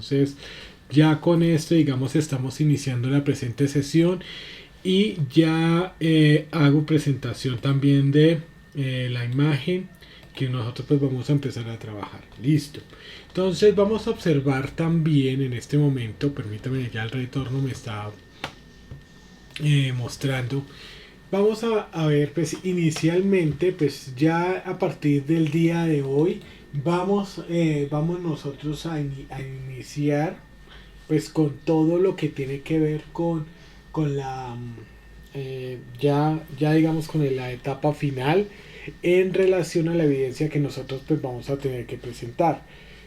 Entonces ya con esto, digamos, estamos iniciando la presente sesión y ya hago presentación también de la imagen que nosotros pues vamos a empezar a trabajar. Listo. Entonces vamos a observar también en este momento, permítame, ya el retorno me está mostrando. Vamos a ver, pues inicialmente, pues ya a partir del día de hoy, vamos nosotros a iniciar, pues con todo lo que tiene que ver con la, ya digamos con la etapa final en relación a la evidencia que nosotros pues vamos a tener que presentar.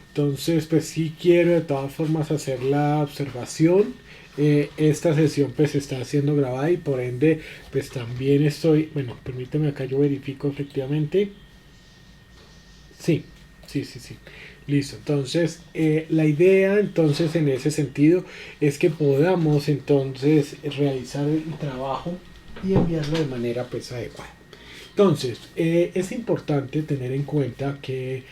Entonces, pues sí quiero de todas formas hacer la observación. Esta sesión pues está siendo grabada y por ende pues también estoy, bueno, permíteme acá yo verifico efectivamente. Sí, sí. Listo. Entonces, la idea entonces en ese sentido es que podamos entonces realizar el trabajo y enviarlo de manera pues adecuada. Entonces, es importante tener en cuenta que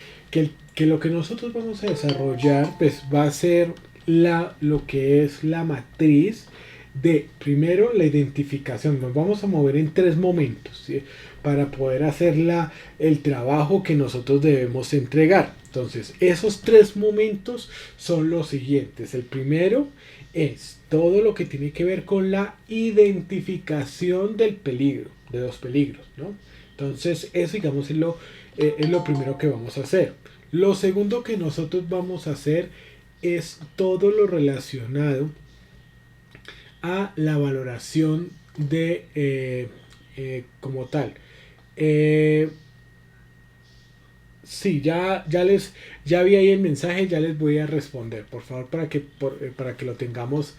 lo que nosotros vamos a desarrollar pues va a ser lo que es la matriz de, primero, la identificación. Nos vamos a mover en tres momentos, ¿sí? Para poder hacer el trabajo que nosotros debemos entregar. Entonces, esos tres momentos son los siguientes. El primero es todo lo que tiene que ver con la identificación del peligro, de los peligros, ¿no? Entonces, eso digamos es lo primero que vamos a hacer. Lo segundo que nosotros vamos a hacer es todo lo relacionado a la valoración de como tal. Eh, sí, ya vi ahí el mensaje, ya les voy a responder, por favor, para que lo tengamos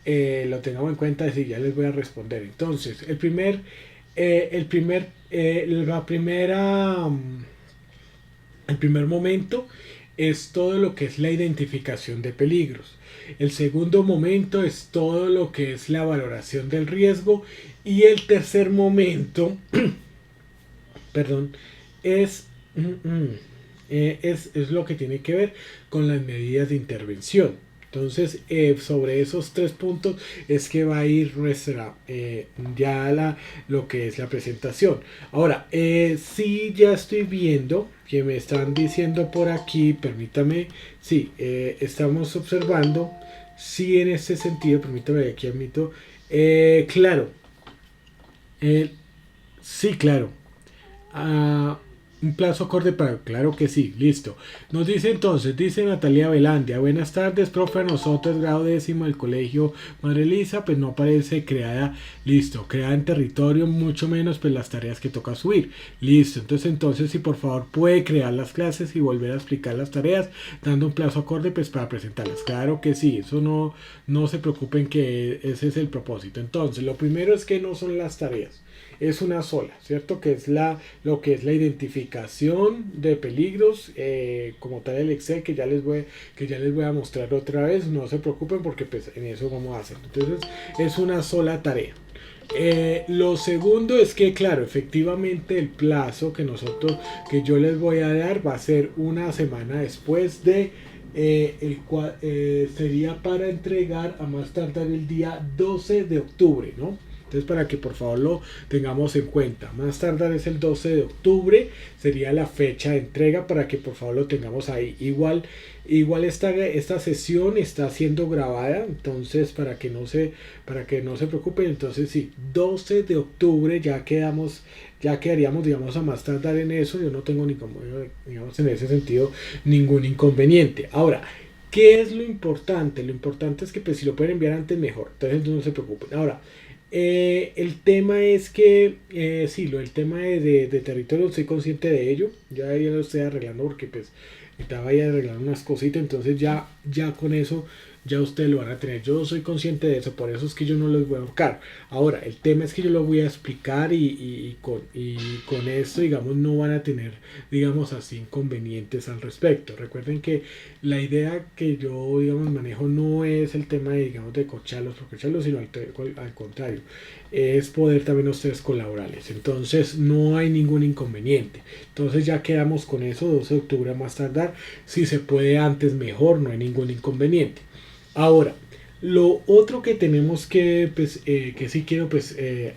en cuenta, sí, ya les voy a responder. Entonces, la primera, el primer momento es todo lo que es la identificación de peligros. El segundo momento es todo lo que es la valoración del riesgo. Y el tercer momento, perdón, es, es lo que tiene que ver con las medidas de intervención. Entonces, sobre esos tres puntos es que va a ir nuestra lo que es la presentación. Ahora, sí, ya estoy viendo que me están diciendo por aquí, permítame, sí, estamos observando, sí, en este sentido, permítame, aquí admito, claro, eh, sí, claro. Ah, un plazo acorde para... Claro que sí, listo. Nos dice entonces, dice Natalia Velandia, buenas tardes, profe, a nosotros, grado décimo del colegio Madre Elisa, pues no aparece creada, listo, creada en territorio, mucho menos pues las tareas que toca subir. Listo, entonces si por favor puede crear las clases y volver a explicar las tareas, dando un plazo acorde pues para presentarlas. Claro que sí, eso no se preocupen que ese es el propósito. Entonces, lo primero es que no son las tareas. Es una sola, ¿cierto? Que es lo que es la identificación de peligros, como tal el Excel que ya les voy a mostrar otra vez. No se preocupen porque pues en eso vamos a hacer. Entonces es una sola tarea. Lo segundo es que, claro, efectivamente el plazo que yo les voy a dar va a ser una semana después de el cual sería para entregar a más tardar el día 12 de octubre, ¿no? Entonces, para que por favor lo tengamos en cuenta, más tardar es el 12 de octubre, sería la fecha de entrega para que por favor lo tengamos ahí. Igual esta sesión está siendo grabada, entonces para que no se preocupen, entonces sí, 12 de octubre ya quedaríamos, digamos, a más tardar en eso. Yo no tengo digamos, en ese sentido ningún inconveniente. Ahora, ¿qué es lo importante? Lo importante es que pues si lo pueden enviar antes mejor, entonces no se preocupen. Ahora, el tema es que, sí, el tema de territorio, soy consciente de ello, ya lo estoy arreglando porque pues estaba ahí arreglando unas cositas, entonces ya con eso ya ustedes lo van a tener. Yo soy consciente de eso, por eso es que yo no los voy a buscar. Ahora, el tema es que yo lo voy a explicar y con esto, digamos, no van a tener, digamos así, inconvenientes al respecto. Recuerden que la idea que yo, digamos, manejo no es el tema de, digamos, de cocharlos por cocharlos, sino al contrario, es poder también ustedes colaborarles. Entonces, no hay ningún inconveniente. Entonces, ya quedamos con eso, 12 de octubre a más tardar. Si se puede antes, mejor, no hay ningún inconveniente. Ahora, lo otro que tenemos que sí quiero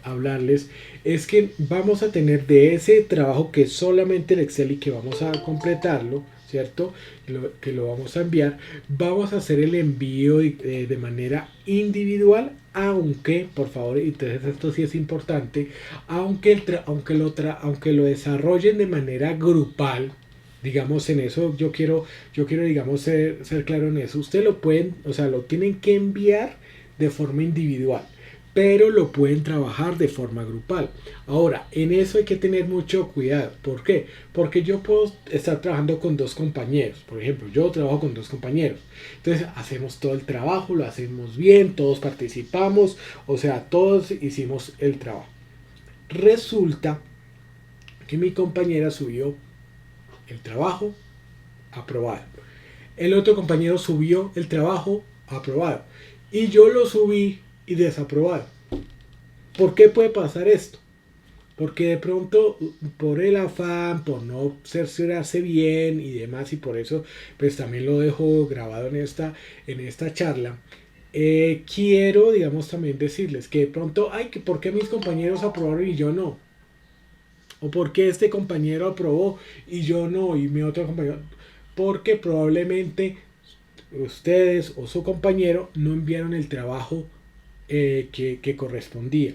hablarles, es que vamos a tener de ese trabajo que es solamente el Excel y que vamos a completarlo, ¿cierto? Que lo vamos a enviar, vamos a hacer el envío de manera individual, aunque, por favor, entonces esto sí es importante, aunque lo desarrollen de manera grupal. Digamos, en eso yo quiero, digamos, ser claro en eso. Ustedes lo pueden, o sea, lo tienen que enviar de forma individual, pero lo pueden trabajar de forma grupal. Ahora, en eso hay que tener mucho cuidado. ¿Por qué? Porque yo puedo estar trabajando con dos compañeros. Por ejemplo, yo trabajo con dos compañeros. Entonces, hacemos todo el trabajo, lo hacemos bien, todos participamos, o sea, todos hicimos el trabajo. Resulta que mi compañera subió el trabajo, aprobado. El otro compañero subió el trabajo, aprobado. Y yo lo subí y desaprobado. ¿Por qué puede pasar esto? Porque de pronto, por el afán, por no cerciorarse bien y demás, y por eso pues también lo dejo grabado en esta charla, quiero, digamos, también decirles que de pronto, ay, que ¿por qué mis compañeros aprobaron y yo no? O por qué este compañero aprobó y yo no, y mi otro compañero. Porque probablemente ustedes o su compañero no enviaron el trabajo que correspondía.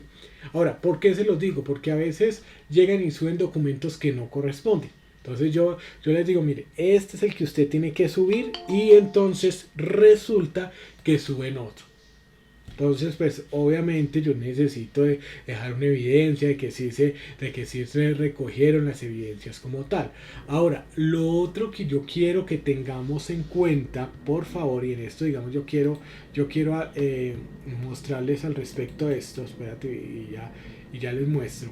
Ahora, ¿por qué se los digo? Porque a veces llegan y suben documentos que no corresponden. Entonces yo les digo, mire, este es el que usted tiene que subir y entonces resulta que suben otro. Entonces, pues obviamente yo necesito dejar una evidencia de que sí se recogieron las evidencias como tal. Ahora, lo otro que yo quiero que tengamos en cuenta, por favor, y en esto, digamos, yo quiero mostrarles al respecto de esto, espérate, y ya les muestro.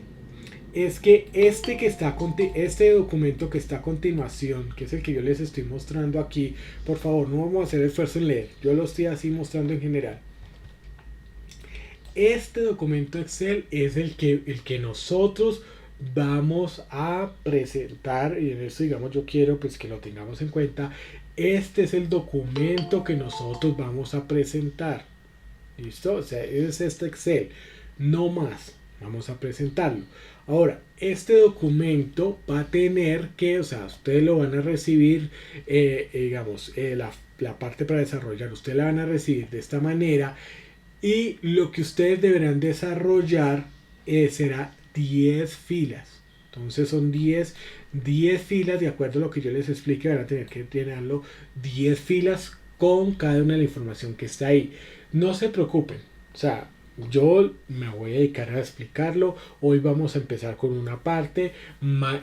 Es que este documento que está a continuación, que es el que yo les estoy mostrando aquí, por favor, no vamos a hacer esfuerzo en leer, yo lo estoy así mostrando en general. Este documento Excel es el que nosotros vamos a presentar, y en esto, digamos, yo quiero pues que lo tengamos en cuenta. Este es el documento que nosotros vamos a presentar. ¿Listo? O sea, es este Excel, no más. Vamos a presentarlo. Ahora, este documento va a tener que, o sea, ustedes lo van a recibir, digamos, la parte para desarrollar, ustedes la van a recibir de esta manera. Y lo que ustedes deberán desarrollar será 10 filas. Entonces son 10 filas, de acuerdo a lo que yo les explique, van a tener que llenarlo 10 filas con cada una de la información que está ahí. No se preocupen, o sea, yo me voy a dedicar a explicarlo. Hoy vamos a empezar con una parte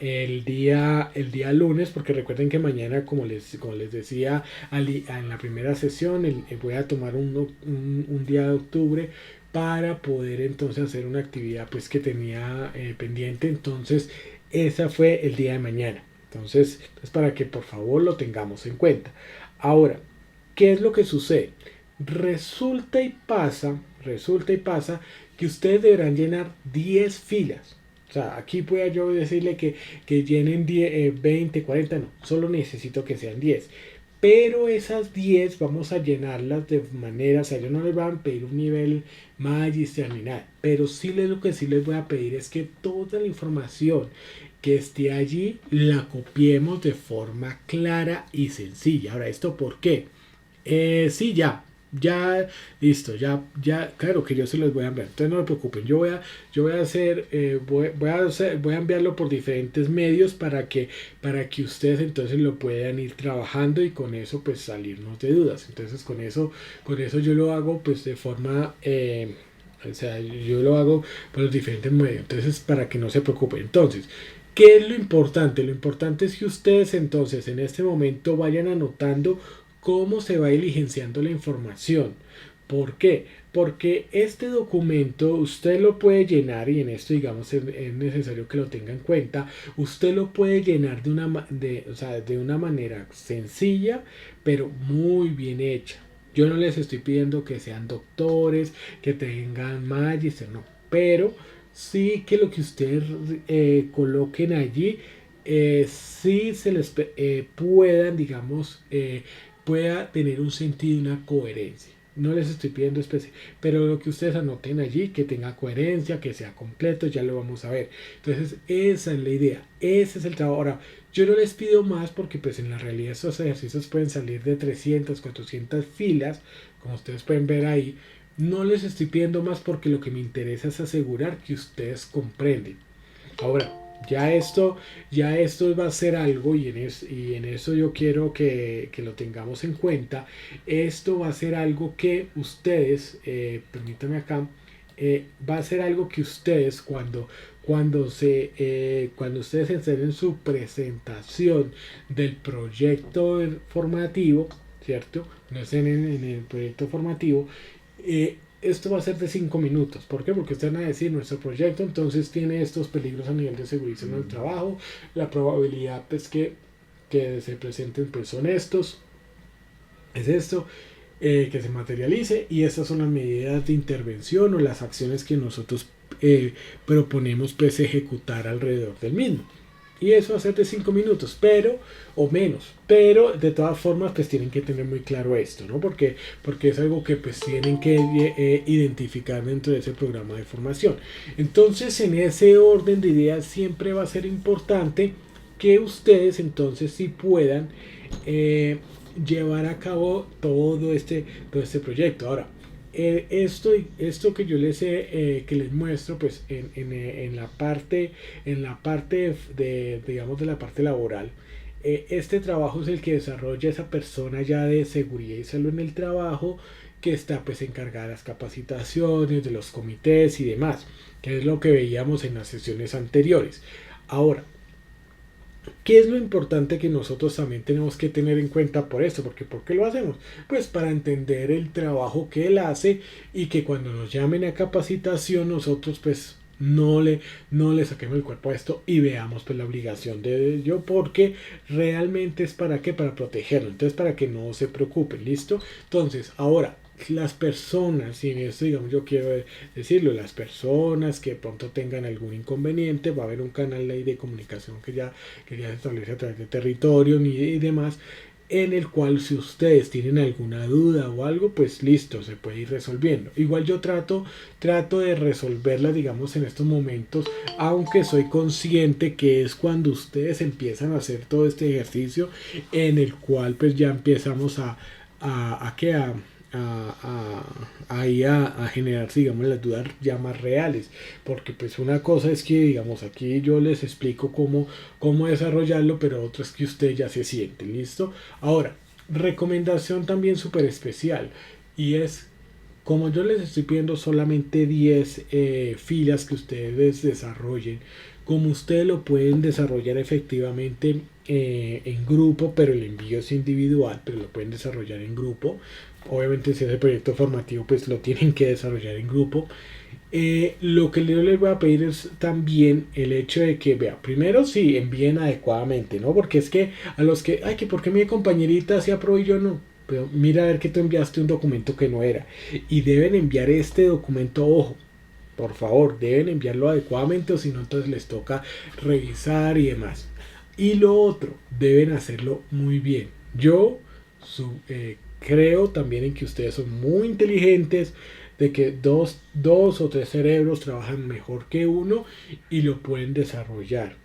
el día lunes, porque recuerden que mañana, como les decía en la primera sesión, voy a tomar un día de octubre para poder entonces hacer una actividad pues que tenía pendiente. Entonces esa fue el día de mañana. Entonces es para que por favor lo tengamos en cuenta. Ahora, ¿qué es lo que sucede? Resulta y pasa que ustedes deberán llenar 10 filas. O sea, aquí pueda yo decirle que llenen 10, 20, 40, no, solo necesito que sean 10. Pero esas 10 vamos a llenarlas de manera, o sea, yo no les voy a pedir un nivel magistral ni nada, pero lo que sí les voy a pedir es que toda la información que esté allí la copiemos de forma clara y sencilla. Ahora, ¿esto por qué? Sí, ya, listo, ya, claro que yo se los voy a enviar. Entonces no se preocupen, voy a enviarlo por diferentes medios para que ustedes entonces lo puedan ir trabajando y con eso pues salirnos de dudas. Entonces con eso yo lo hago pues de forma, o sea, yo lo hago por los diferentes medios. Entonces para que no se preocupen. Entonces, ¿qué es lo importante? Lo importante es que ustedes entonces en este momento vayan anotando cómo se va diligenciando la información. ¿Por qué? Porque este documento usted lo puede llenar, y en esto digamos es necesario que lo tenga en cuenta. Usted lo puede llenar o sea, de una manera sencilla pero muy bien hecha. Yo no les estoy pidiendo que sean doctores, que tengan magister, no, pero sí que lo que ustedes coloquen allí, sí se les puedan, digamos, pueda tener un sentido y una coherencia. No les estoy pidiendo especie, pero lo que ustedes anoten allí, que tenga coherencia, que sea completo, ya lo vamos a ver. Entonces, esa es la idea, ese es el trabajo. Ahora, yo no les pido más porque pues en la realidad esos ejercicios pueden salir de 300, 400 filas, como ustedes pueden ver ahí. No les estoy pidiendo más porque lo que me interesa es asegurar que ustedes comprenden. Ahora, ya esto va a ser algo, y en eso yo quiero que lo tengamos en cuenta. Esto va a ser algo que ustedes, permítanme acá, va a ser algo que ustedes cuando ustedes estén en su presentación del proyecto formativo, ¿cierto? No estén en el proyecto formativo, esto va a ser de 5 minutos. ¿Por qué? Porque ustedes van a decir, nuestro proyecto entonces tiene estos peligros a nivel de seguridad en el trabajo, la probabilidad pues que se presenten pues son estos, es esto, que se materialice, y estas son las medidas de intervención o las acciones que nosotros proponemos pues ejecutar alrededor del mismo. Y eso va a ser de 5 minutos, pero, o menos, pero de todas formas pues tienen que tener muy claro esto, ¿no? Porque es algo que pues tienen que identificar dentro de ese programa de formación. Entonces, en ese orden de ideas siempre va a ser importante que ustedes entonces sí puedan llevar a cabo todo este proyecto. Ahora, esto que yo que les muestro pues en la parte de, digamos, de la parte laboral, este trabajo es el que desarrolla esa persona ya de seguridad y salud en el trabajo, que está pues encargada de las capacitaciones, de los comités y demás, que es lo que veíamos en las sesiones anteriores. Ahora, ¿qué es lo importante que nosotros también tenemos que tener en cuenta por esto? Porque ¿por qué lo hacemos? Pues para entender el trabajo que él hace, y que cuando nos llamen a capacitación nosotros pues no le saquemos el cuerpo a esto y veamos pues la obligación de ello, porque realmente es para qué, para protegerlo. Entonces, para que no se preocupen, ¿listo? Entonces, ahora, las personas, y en esto digamos yo quiero decirlo, las personas que pronto tengan algún inconveniente, va a haber un canal ahí de comunicación que ya se establece a través de territorio y demás, en el cual si ustedes tienen alguna duda o algo, pues listo, se puede ir resolviendo. Igual yo trato de resolverla, digamos, en estos momentos, aunque soy consciente que es cuando ustedes empiezan a hacer todo este ejercicio, en el cual pues ya empezamos a generar, digamos, las dudas ya más reales. Porque pues una cosa es que, digamos, aquí yo les explico cómo desarrollarlo, pero otra es que usted ya se siente listo. Ahora, recomendación también súper especial, y es, como yo les estoy pidiendo solamente 10 filas que ustedes desarrollen, como ustedes lo pueden desarrollar efectivamente en grupo, pero el envío es individual, pero lo pueden desarrollar en grupo. Obviamente si es el proyecto formativo pues lo tienen que desarrollar en grupo. Lo que yo les voy a pedir es también el hecho de que, vea, primero si envíen adecuadamente, ¿no? Porque es que a los que, ay, que por qué mi compañerita se aprobó y yo no. Pero mira a ver que tú enviaste un documento que no era. Y deben enviar este documento, ojo, por favor, deben enviarlo adecuadamente, o si no entonces les toca revisar y demás. Y lo otro, deben hacerlo muy bien. Yo creo también en que ustedes son muy inteligentes, de que dos o tres cerebros trabajan mejor que uno y lo pueden desarrollar.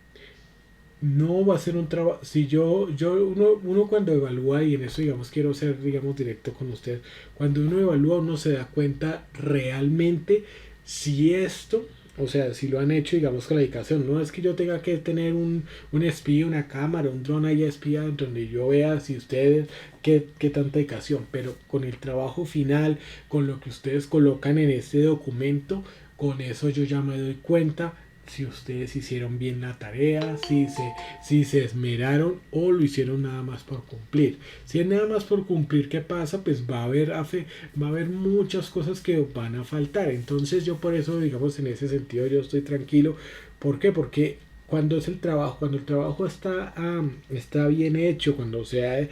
No va a ser un trabajo, si uno cuando evalúa, y en eso digamos quiero ser, digamos, directo con usted, cuando uno evalúa uno se da cuenta realmente si esto, o sea, si lo han hecho, digamos, con la dedicación. No es que yo tenga que tener un espía, una cámara, un dron ahí espía donde yo vea si ustedes, qué tanta dedicación, pero con el trabajo final, con lo que ustedes colocan en este documento, con eso yo ya me doy cuenta si ustedes hicieron bien la tarea, si se esmeraron o lo hicieron nada más por cumplir. Si es nada más por cumplir, ¿qué pasa? Pues va a haber muchas cosas que van a faltar. Entonces yo por eso, digamos, en ese sentido yo estoy tranquilo. ¿Por qué? Porque cuando el trabajo está bien hecho, cuando se ha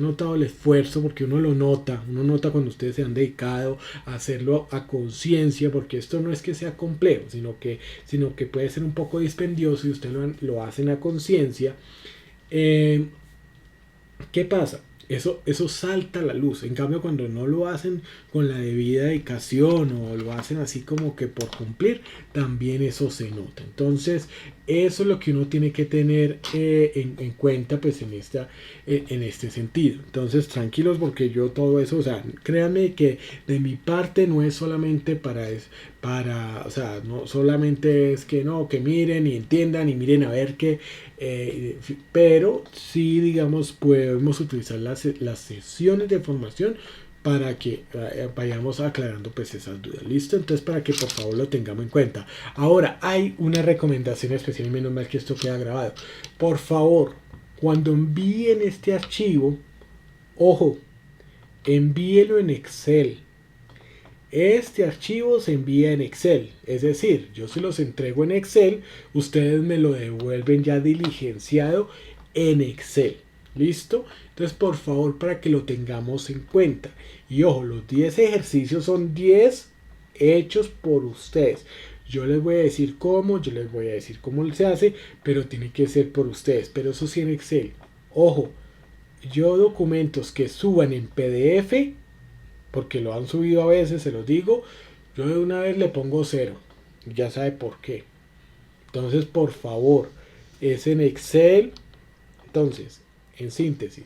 notado el esfuerzo, porque uno nota cuando ustedes se han dedicado a hacerlo a conciencia, porque esto no es que sea complejo, sino que puede ser un poco dispendioso y ustedes lo hacen a conciencia. Eh, ¿Qué pasa? Eso salta a la luz. En cambio, cuando no lo hacen con la debida dedicación o lo hacen así como que por cumplir, también eso se nota. Entonces, eso es lo que uno tiene que tener en cuenta pues en este sentido. Entonces, tranquilos porque yo todo eso, o sea, créanme que de mi parte no es solamente o sea, no solamente es que no, que miren y entiendan y miren a ver qué pero sí, digamos, podemos utilizar las sesiones de formación para que vayamos aclarando pues esas dudas. ¿Listo? Entonces para que por favor lo tengamos en cuenta. Ahora hay una recomendación especial y menos mal que esto queda grabado. Por favor, cuando envíen este archivo, ojo, envíelo en Excel. Este archivo se envía en Excel, es decir, yo se los entrego en Excel, ustedes me lo devuelven ya diligenciado en Excel. ¿Listo? Entonces, por favor, para que lo tengamos en cuenta. Y ojo, los 10 ejercicios son 10 hechos por ustedes. Yo les voy a decir cómo, yo les voy a decir cómo se hace, pero tiene que ser por ustedes. Pero eso sí en Excel. Ojo, yo documentos que suban en PDF porque lo han subido a veces, se los digo, yo de una vez le pongo 0, ya sabe por qué. Entonces, por favor, es en Excel. Entonces, en síntesis,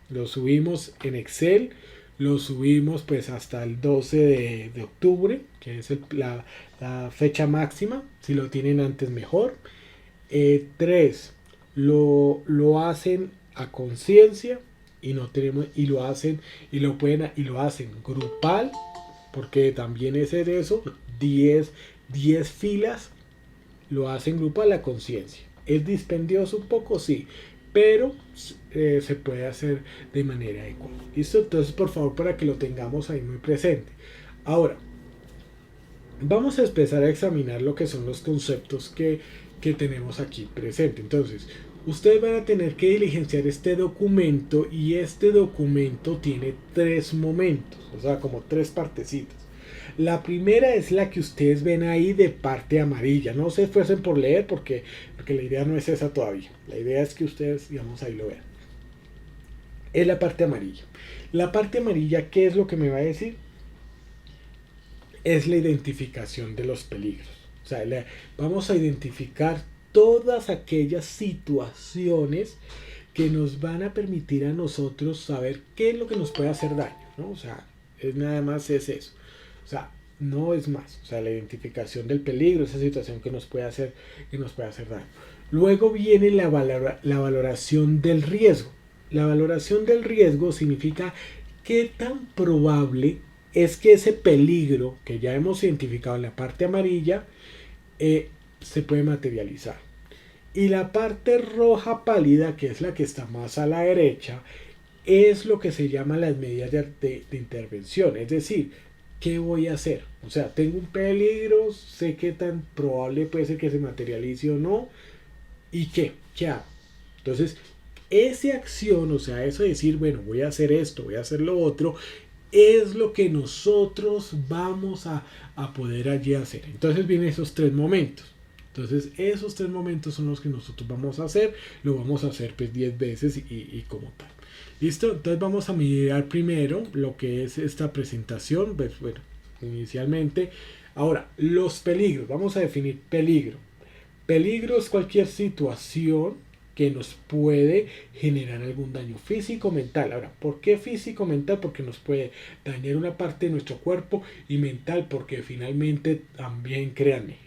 lo subimos en Excel, lo subimos pues hasta el 12 de octubre, que es la fecha máxima, si lo tienen antes mejor. 3, lo hacen a conciencia y no tenemos y lo hacen y lo hacen grupal porque también es de eso 10 filas lo hacen grupal a conciencia. Es dispendioso un poco, sí, pero se puede hacer de manera adecuada. ¿Listo? Entonces, por favor, para que lo tengamos ahí muy presente. Ahora, vamos a empezar a examinar lo que son los conceptos que tenemos aquí presente. Entonces, ustedes van a tener que diligenciar este documento y este documento tiene 3 momentos, o sea, como 3 partecitas. La primera es la que ustedes ven ahí de parte amarilla. No se esfuercen por leer porque la idea no es esa todavía. La idea es que ustedes, digamos, ahí lo vean. Es la parte amarilla. La parte amarilla, ¿qué es lo que me va a decir? Es la identificación de los peligros. O sea, vamos a identificar todas aquellas situaciones que nos van a permitir a nosotros saber qué es lo que nos puede hacer daño, ¿no? O sea, nada más es eso. O sea, no es más. O sea, la identificación del peligro, esa situación que nos puede hacer daño. Luego viene la valoración del riesgo. La valoración del riesgo significa qué tan probable es que ese peligro que ya hemos identificado en la parte amarilla se puede materializar. Y la parte roja pálida, que es la que está más a la derecha, es lo que se llama las medidas de intervención. Es decir, ¿qué voy a hacer? O sea, tengo un peligro, sé qué tan probable puede ser que se materialice o no. ¿Y qué? ¿Qué hago? Entonces, esa acción, o sea, eso de decir, bueno, voy a hacer esto, voy a hacer lo otro, es lo que nosotros vamos a poder allí hacer. Entonces vienen esos 3 momentos. Entonces esos 3 momentos son los que nosotros vamos a hacer. Lo vamos a hacer pues 10 veces y como tal. ¿Listo? Entonces vamos a mirar primero lo que es esta presentación. Pues, bueno, inicialmente. Ahora, los peligros. Vamos a definir peligro. Peligro es cualquier situación que nos puede generar algún daño físico o mental. Ahora, ¿por qué físico o mental? Porque nos puede dañar una parte de nuestro cuerpo y mental porque finalmente también, créanme,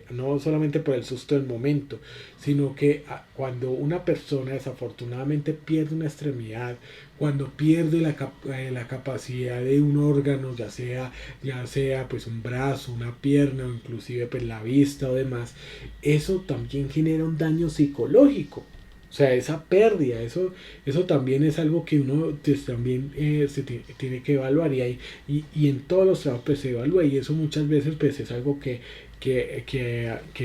no solamente por el susto del momento, sino que cuando una persona desafortunadamente pierde una extremidad, cuando pierde la capacidad de un órgano, ya sea pues un brazo, una pierna o inclusive pues la vista o demás, eso también genera un daño psicológico. O sea, esa pérdida, eso también es algo que uno pues, también tiene que evaluar y en todos los trabajos pues, se evalúa y eso muchas veces pues es algo que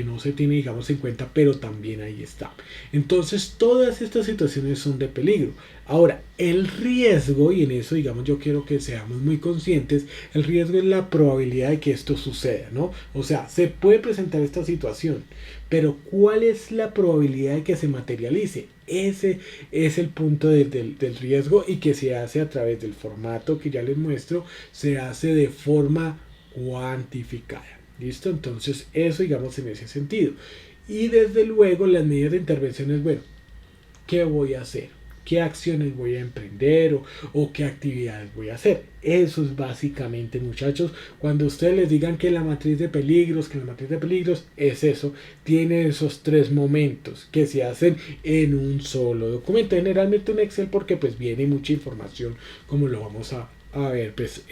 no se tiene digamos en cuenta, pero también ahí está. Entonces todas estas situaciones son de peligro. Ahora, el riesgo, y en eso digamos yo quiero que seamos muy conscientes, el riesgo es la probabilidad de que esto suceda, ¿no? O sea, se puede presentar esta situación, pero ¿cuál es la probabilidad de que se materialice? Ese es el punto del riesgo y que se hace a través del formato que ya les muestro, se hace de forma cuantificada. ¿Listo? Entonces eso digamos en ese sentido. Y desde luego las medidas de intervención es, bueno, ¿qué voy a hacer? ¿Qué acciones voy a emprender o qué actividades voy a hacer? Eso es básicamente, muchachos, cuando ustedes les digan que la matriz de peligros, es eso, tiene esos tres momentos que se hacen en un solo documento, generalmente un Excel porque pues viene mucha información como lo vamos a ver pues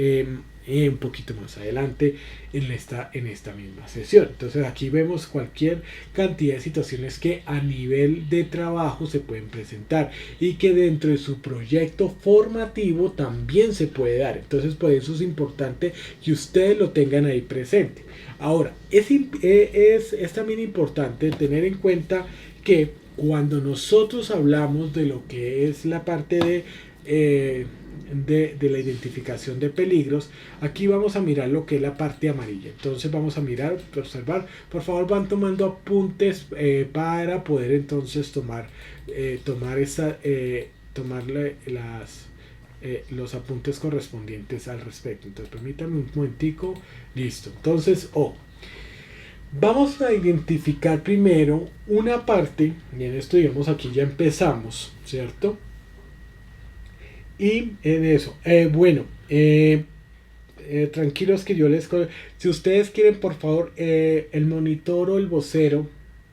un poquito más adelante en esta misma sesión. Entonces aquí vemos cualquier cantidad de situaciones que a nivel de trabajo se pueden presentar y que dentro de su proyecto formativo también se puede dar. Entonces por eso es importante que ustedes lo tengan ahí presente. Ahora, es también importante tener en cuenta que cuando nosotros hablamos de lo que es la parte de la identificación de peligros, aquí vamos a mirar lo que es la parte amarilla. Entonces vamos a mirar, observar, por favor van tomando apuntes para poder entonces tomar los apuntes correspondientes al respecto. Entonces permítanme un momentico, listo. Entonces vamos a identificar primero una parte, y en esto digamos aquí ya empezamos, ¿cierto? Y en eso, tranquilos que yo si ustedes quieren por favor el monitor o el vocero,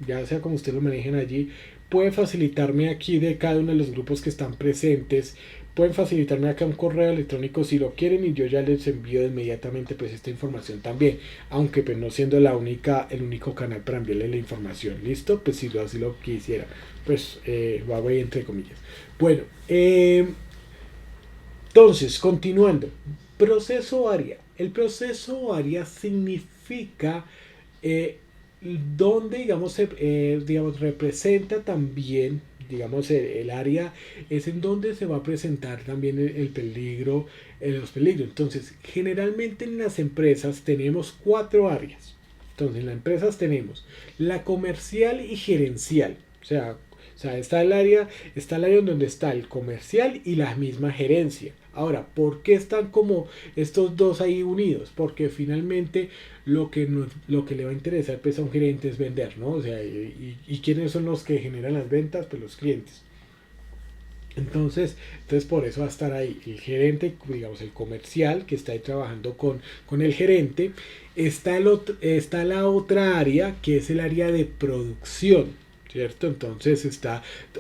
ya sea como ustedes lo manejen allí, puede facilitarme aquí de cada uno de los grupos que están presentes, pueden facilitarme acá un correo electrónico si lo quieren y yo ya les envío inmediatamente pues esta información también, aunque pues no siendo el único canal para enviarle la información, listo, pues si yo así lo quisiera, pues lo hago ahí entre comillas. Bueno, entonces, continuando, proceso área. El proceso área significa donde, digamos, representa también, digamos, el área es en donde se va a presentar también el peligro, los peligros. Entonces, generalmente en las empresas tenemos cuatro áreas. Entonces, en las empresas tenemos la comercial y gerencial. O sea, está el área donde está el comercial y la misma gerencia. Ahora, ¿por qué están como estos dos ahí unidos? Porque finalmente lo que le va a interesar pues, a un gerente es vender, ¿no? O sea, y ¿quiénes son los que generan las ventas? Pues los clientes. Entonces por eso va a estar ahí el gerente, digamos el comercial que está ahí trabajando con el gerente. Está la otra área que es el área de producción, ¿cierto? Entonces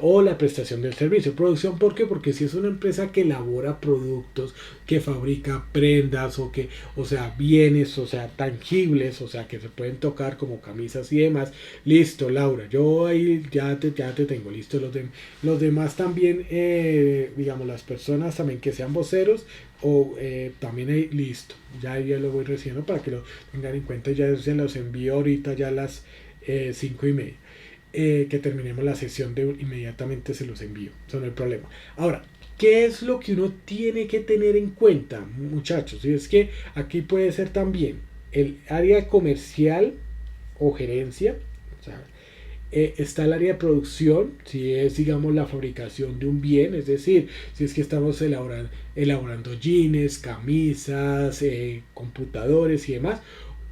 o la prestación del servicio. Producción, ¿por qué? Porque si es una empresa que elabora productos, que fabrica prendas o sea, bienes, o sea, tangibles, o sea, que se pueden tocar como camisas y demás. Listo, Laura, yo ahí ya te tengo, listo. Los demás también, digamos, las personas también que sean voceros, también ahí, listo, ya lo voy recibiendo para que lo tengan en cuenta, ya se los envío ahorita ya a las 5:30. Que terminemos la sesión inmediatamente se los envío, eso no hay problema. Ahora, ¿qué es lo que uno tiene que tener en cuenta, muchachos? Y es que aquí puede ser también el área comercial o gerencia, o sea, está el área de producción, si es digamos la fabricación de un bien, es decir, si es que estamos elaborando jeans, camisas, computadores y demás,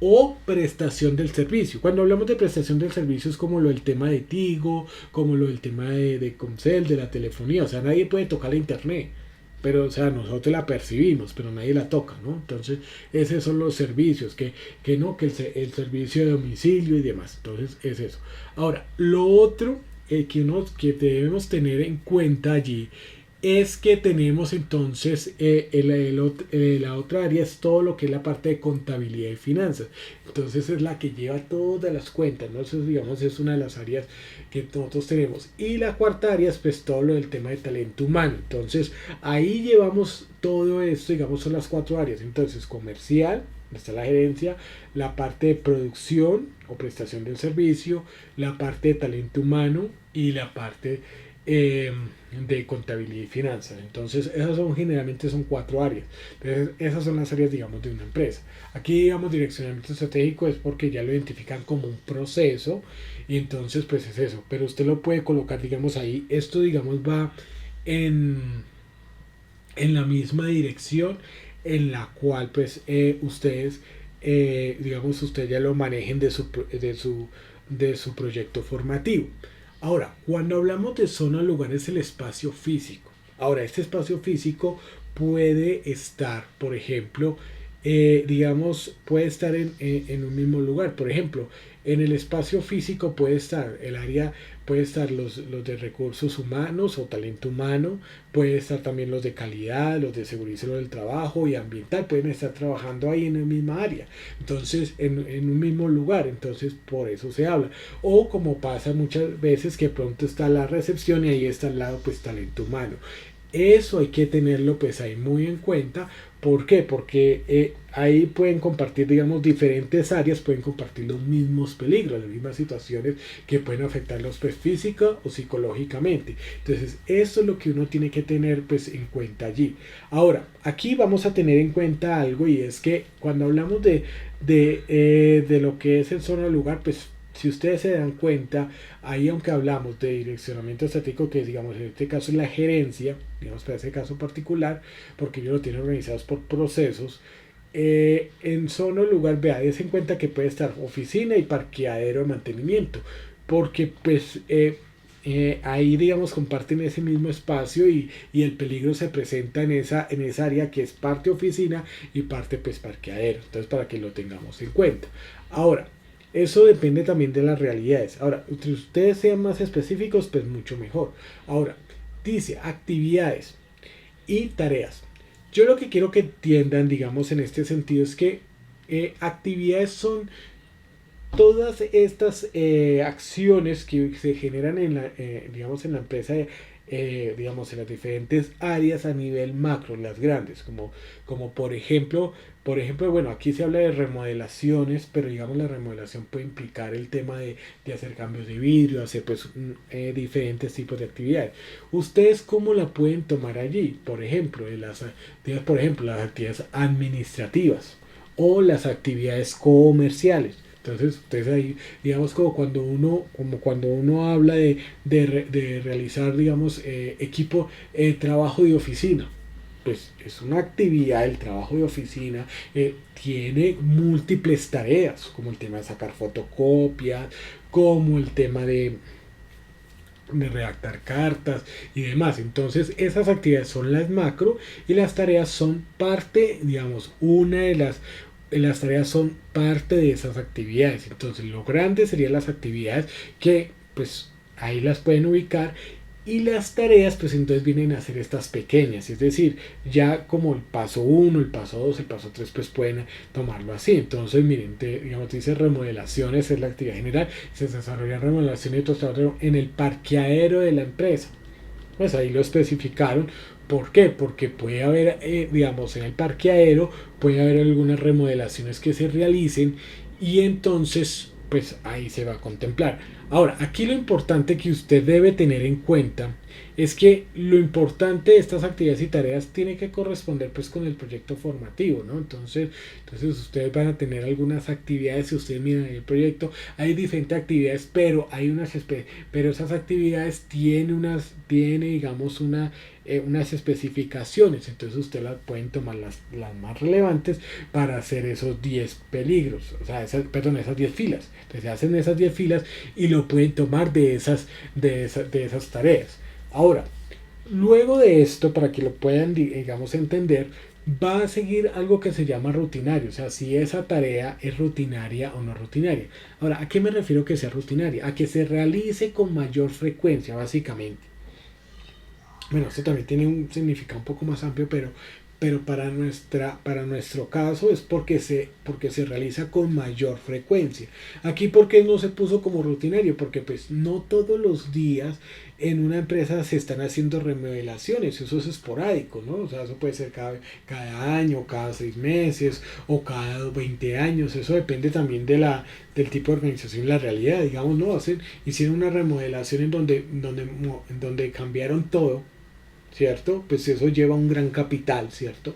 o prestación del servicio. Cuando hablamos de prestación del servicio es como lo del tema de Tigo, como lo del tema de Comcel, de la telefonía, o sea, nadie puede tocar la internet, pero o sea, nosotros la percibimos, pero nadie la toca, ¿no? Entonces, esos son los servicios, que el servicio de domicilio y demás, entonces es eso. Ahora, lo otro que debemos tener en cuenta allí es que tenemos entonces la otra área es todo lo que es la parte de contabilidad y finanzas. Entonces es la que lleva todas las cuentas, ¿no? Eso, digamos, es una de las áreas que nosotros tenemos. Y la cuarta área es pues todo lo del tema de talento humano. Entonces ahí llevamos todo esto, digamos, son las cuatro áreas. Entonces comercial, donde está la gerencia, la parte de producción o prestación del servicio, la parte de talento humano y la parte eh, de contabilidad y finanzas. Entonces esas son generalmente son cuatro áreas. Entonces, esas son las áreas, digamos, de una empresa. Aquí, digamos, direccionamiento estratégico es porque ya lo identifican como un proceso y entonces pues es eso. Pero usted lo puede colocar, digamos, ahí. Esto, digamos, va en, en la misma dirección en la cual pues ustedes digamos ustedes ya lo manejen de su proyecto formativo. Ahora, cuando hablamos de zona lugar es el espacio físico. Ahora, este espacio físico puede estar, por ejemplo, digamos, puede estar en un mismo lugar. Por ejemplo, en el espacio físico puede estar el área, puede estar los de recursos humanos o talento humano, puede estar también los de calidad, los de seguridad y salud del trabajo y ambiental, pueden estar trabajando ahí en la misma área, entonces en un mismo lugar, entonces por eso se habla. O como pasa muchas veces que pronto está la recepción y ahí está al lado pues talento humano. Eso hay que tenerlo pues ahí muy en cuenta. ¿Por qué? Porque ahí pueden compartir, digamos, diferentes áreas, pueden compartir los mismos peligros, las mismas situaciones que pueden afectarlos pues física o psicológicamente. Entonces, eso es lo que uno tiene que tener pues en cuenta allí. Ahora, aquí vamos a tener en cuenta algo y es que cuando hablamos de lo que es el zona de lugar, pues si ustedes se dan cuenta, ahí aunque hablamos de direccionamiento estratégico, que digamos en este caso es la gerencia, digamos para ese caso particular, porque ellos lo tienen organizados por procesos, en zona o lugar, vea, des en cuenta que puede estar oficina y parqueadero de mantenimiento, porque pues ahí digamos comparten ese mismo espacio y el peligro se presenta en esa área que es parte oficina y parte pues parqueadero, entonces para que lo tengamos en cuenta. Ahora, eso depende también de las realidades. Ahora, si ustedes sean más específicos, pues mucho mejor. Ahora, dice actividades y tareas. Yo lo que quiero que entiendan, digamos, en este sentido es que actividades son todas estas acciones que se generan en la, digamos, en la empresa, digamos, en las diferentes áreas a nivel macro, las grandes, como por ejemplo, bueno, aquí se habla de remodelaciones, pero digamos la remodelación puede implicar el tema de hacer cambios de vidrio, hacer pues diferentes tipos de actividades. ¿Ustedes cómo la pueden tomar allí? Por ejemplo, las actividades administrativas o las actividades comerciales. Entonces, ustedes ahí, digamos, como cuando uno habla de realizar, digamos, trabajo de oficina. Pues es una actividad, el trabajo de oficina tiene múltiples tareas, como el tema de sacar fotocopias, como el tema de redactar cartas y demás. Entonces, esas actividades son las macro y las tareas son parte, digamos, las tareas son parte de esas actividades. Entonces, lo grande serían las actividades que, pues, ahí las pueden ubicar. Y las tareas, pues entonces vienen a ser estas pequeñas, es decir, ya como el paso uno, el paso 2, el paso 3 pues pueden tomarlo así. Entonces, miren, digamos, dice remodelaciones, es la actividad general, se desarrollan remodelaciones y traslado en el parqueadero de la empresa. Pues ahí lo especificaron. ¿Por qué? Porque puede haber, digamos, en el parqueadero, puede haber algunas remodelaciones que se realicen y entonces, pues ahí se va a contemplar. Ahora, aquí lo importante que usted debe tener en cuenta es que lo importante de estas actividades y tareas tiene que corresponder pues con el proyecto formativo, ¿no? Entonces ustedes van a tener algunas actividades, si ustedes miran el proyecto, hay diferentes actividades, pero pero esas actividades tiene digamos unas especificaciones, entonces ustedes las pueden tomar las más relevantes para hacer esos 10 peligros, o sea, esas 10 filas. Entonces se hacen esas 10 filas y lo pueden tomar de esas tareas. Ahora, luego de esto, para que lo puedan, digamos, entender, va a seguir algo que se llama rutinario, o sea, si esa tarea es rutinaria o no rutinaria. Ahora, ¿a qué me refiero que sea rutinaria? A que se realice con mayor frecuencia, básicamente. Bueno, esto también tiene un significado un poco más amplio, pero para nuestro caso es porque se realiza con mayor frecuencia. Aquí porque no se puso como rutinario, porque pues no todos los días en una empresa se están haciendo remodelaciones, eso es esporádico, ¿no? O sea, eso puede ser cada año, cada 6 meses o cada 20 años, eso depende también del tipo de organización y la realidad, digamos, ¿no? Hicieron una remodelación en donde cambiaron todo, ¿cierto? Pues eso lleva un gran capital, ¿cierto?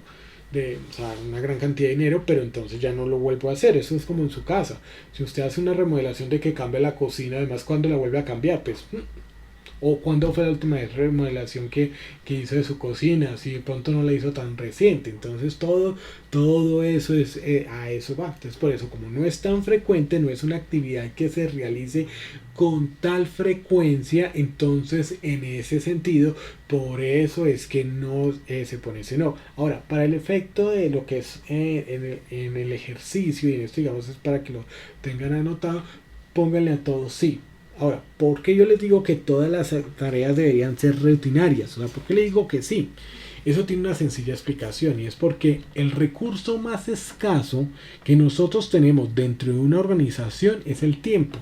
O sea, una gran cantidad de dinero, pero entonces ya no lo vuelvo a hacer. Eso es como en su casa. Si usted hace una remodelación de que cambia la cocina, además, ¿cuándo la vuelve a cambiar? Pues o cuándo fue la última remodelación que hizo de su cocina, si de pronto no la hizo tan reciente. Entonces todo eso es a eso va. Entonces por eso, como no es tan frecuente, no es una actividad que se realice con tal frecuencia, entonces en ese sentido, por eso es que no se pone ese no. Ahora, para el efecto de lo que es en el ejercicio, y en esto digamos es para que lo tengan anotado, pónganle a todos sí. Ahora, ¿por qué yo les digo que todas las tareas deberían ser rutinarias? O sea, ¿por qué les digo que sí? Eso tiene una sencilla explicación y es porque el recurso más escaso que nosotros tenemos dentro de una organización es el tiempo.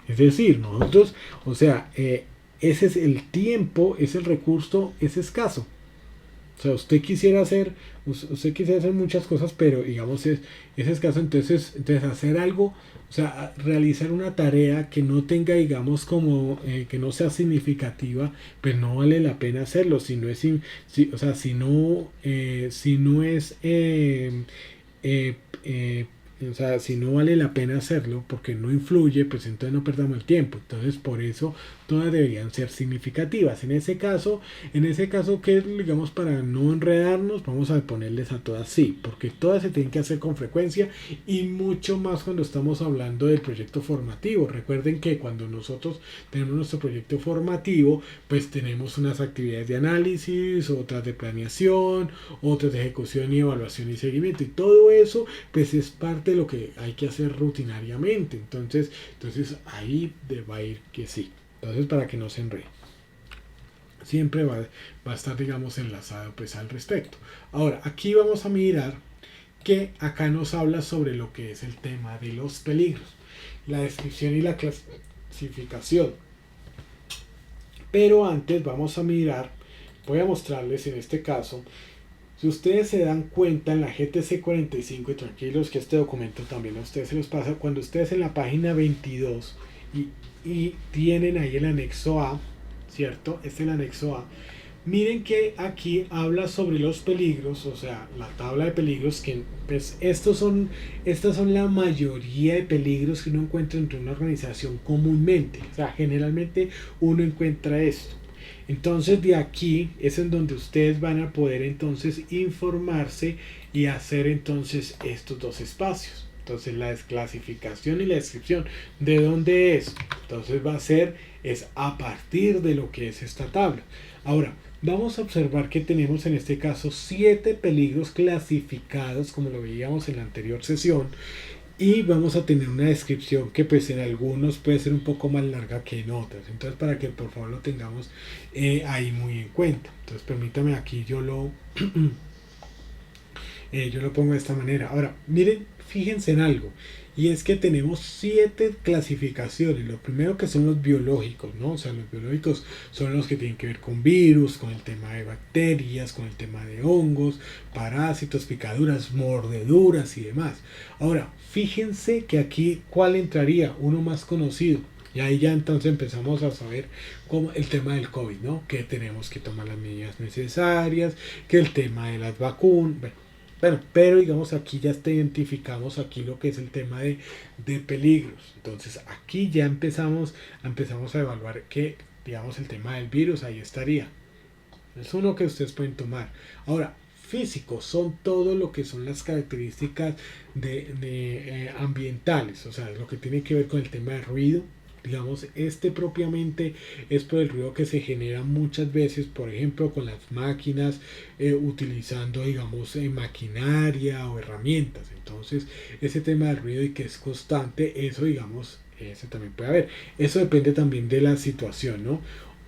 Es decir, nosotros, o sea, ese es el tiempo, es el recurso, es escaso. O sea, usted quisiera hacer muchas cosas, pero digamos es escaso, entonces hacer algo, o sea, realizar una tarea que no tenga, digamos, como que no sea significativa, pues no vale la pena hacerlo, si no es, o sea, si no es eh, eh, o sea, si no vale la pena hacerlo porque no influye, pues entonces no perdamos el tiempo. Entonces, por eso todas deberían ser significativas. En ese caso que digamos para no enredarnos, vamos a ponerles a todas sí, porque todas se tienen que hacer con frecuencia y mucho más cuando estamos hablando del proyecto formativo. Recuerden que cuando nosotros tenemos nuestro proyecto formativo, pues tenemos unas actividades de análisis, otras de planeación, otras de ejecución y evaluación y seguimiento, y todo eso pues es parte de lo que hay que hacer rutinariamente. Entonces ahí va a ir que sí. Entonces, para que no se enrede, siempre va a estar, digamos, enlazado pues al respecto. Ahora, aquí vamos a mirar que acá nos habla sobre lo que es el tema de los peligros, la descripción y la clasificación. Pero antes vamos a mirar, voy a mostrarles en este caso, si ustedes se dan cuenta en la GTC 45, y tranquilos que este documento también a ustedes se los pasa, cuando ustedes en la página 22 y tienen ahí el anexo A, ¿cierto? Este es el anexo A. Miren que aquí habla sobre los peligros, o sea, la tabla de peligros, que pues estas son la mayoría de peligros que uno encuentra entre una organización comúnmente. O sea, generalmente uno encuentra esto. Entonces de aquí es en donde ustedes van a poder entonces informarse y hacer entonces estos dos espacios. Entonces la desclasificación y la descripción de dónde es. Entonces es a partir de lo que es esta tabla. Ahora, vamos a observar que tenemos en este caso 7 peligros clasificados, como lo veíamos en la anterior sesión, y vamos a tener una descripción que pues en algunos puede ser un poco más larga que en otras. Entonces, para que por favor lo tengamos ahí muy en cuenta. Entonces, permítame aquí yo lo pongo de esta manera. Ahora, miren, fíjense en algo. Y es que tenemos 7 clasificaciones. Lo primero que son los biológicos, ¿no? O sea, los biológicos son los que tienen que ver con virus, con el tema de bacterias, con el tema de hongos, parásitos, picaduras, mordeduras y demás. Ahora, fíjense que aquí, ¿cuál entraría? Uno más conocido. Y ahí ya entonces empezamos a saber cómo el tema del COVID, ¿no? Que tenemos que tomar las medidas necesarias, que el tema de las vacunas, bueno, pero digamos aquí ya identificamos aquí lo que es el tema de peligros. Entonces aquí ya empezamos a evaluar que, digamos, el tema del virus ahí estaría. Es uno que ustedes pueden tomar. Ahora, físicos son todo lo que son las características de ambientales, o sea, lo que tiene que ver con el tema de ruido. Digamos, este propiamente es por el ruido que se genera muchas veces, por ejemplo, con las máquinas, utilizando, digamos, maquinaria o herramientas. Entonces, ese tema del ruido y que es constante, eso, digamos, ese también puede haber. Eso depende también de la situación, ¿no?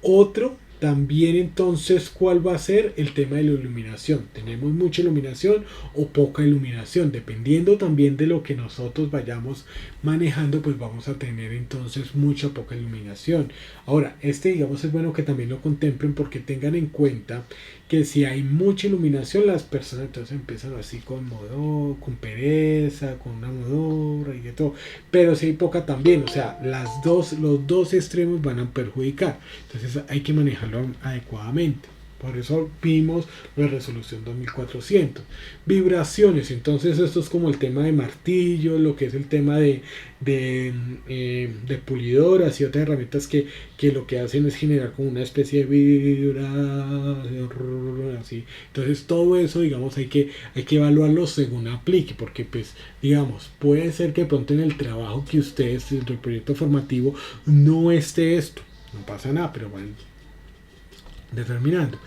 Otro También entonces, ¿cuál va a ser el tema de la iluminación? ¿Tenemos mucha iluminación o poca iluminación? Dependiendo también de lo que nosotros vayamos manejando, pues vamos a tener entonces mucha poca iluminación. Ahora, digamos es bueno que también lo contemplen porque tengan en cuenta que si hay mucha iluminación, las personas entonces empiezan así con modo, con pereza, con una modora y de todo. Pero si hay poca también, o sea, los dos extremos van a perjudicar. Entonces hay que manejarlo adecuadamente. Por eso vimos la resolución 2400. Vibraciones, entonces esto es como el tema de martillo, lo que es el tema de pulidoras y otras herramientas que lo que hacen es generar como una especie de vibración, así. Entonces todo eso, digamos, hay que evaluarlo según aplique, porque pues, digamos, puede ser que pronto en el trabajo que ustedes, dentro del proyecto formativo, no esté esto. No pasa nada, pero bueno, determinando.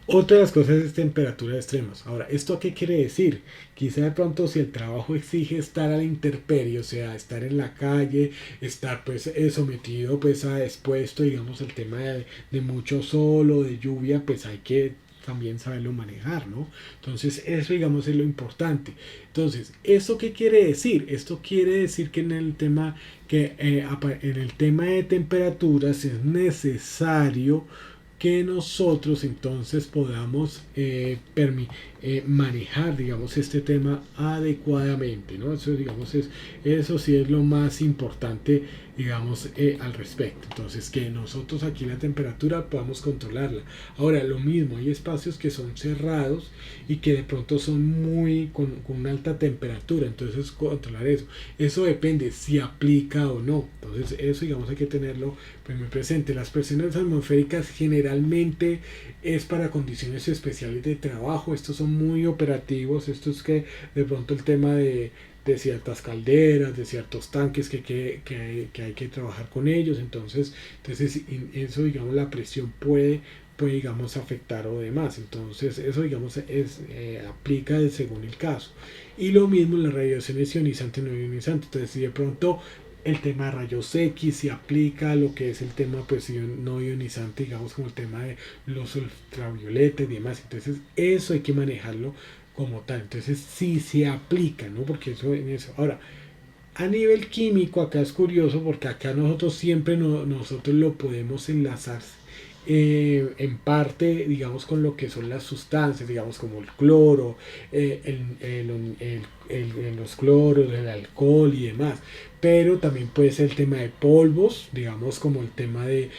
Otra de las cosas es temperaturas extremas. Ahora, ¿esto qué quiere decir? Quizá de pronto si el trabajo exige estar a la intemperie, o sea, estar en la calle, estar pues sometido pues a expuesto, digamos, el tema de mucho sol o de lluvia, pues hay que también saberlo manejar, ¿no? Entonces, eso digamos es lo importante. Entonces, ¿eso qué quiere decir? Esto quiere decir que en el tema de temperaturas es necesario que nosotros entonces podamos manejar, digamos, este tema adecuadamente, ¿no? Eso, digamos, eso sí es lo más importante, digamos, al respecto. Entonces, que nosotros aquí la temperatura podamos controlarla. Ahora, lo mismo, hay espacios que son cerrados y que de pronto son con una alta temperatura, entonces controlar eso. Eso depende si aplica o no. Entonces, eso, digamos, hay que tenerlo pues, muy presente. Las presiones atmosféricas generalmente es para condiciones especiales de trabajo. Estos son muy operativos. Esto es que de pronto el tema de ciertas calderas, de ciertos tanques que hay que trabajar con ellos. Entonces eso, digamos, la presión puede digamos, afectar o demás. Entonces, eso, digamos, aplica según el caso. Y lo mismo en las radiaciones ionizantes y no ionizantes. Entonces, si de pronto el tema de rayos X se aplica a lo que es el tema pues no ionizante, digamos como el tema de los ultravioletas y demás. Entonces eso hay que manejarlo como tal. Entonces sí se aplica, ¿no? Porque eso en eso. Ahora, a nivel químico acá es curioso porque acá nosotros siempre nosotros lo podemos enlazar en parte, digamos, con lo que son las sustancias, digamos, como el cloro, los cloros, el alcohol y demás. Pero también puede ser el tema de polvos, digamos, como el tema de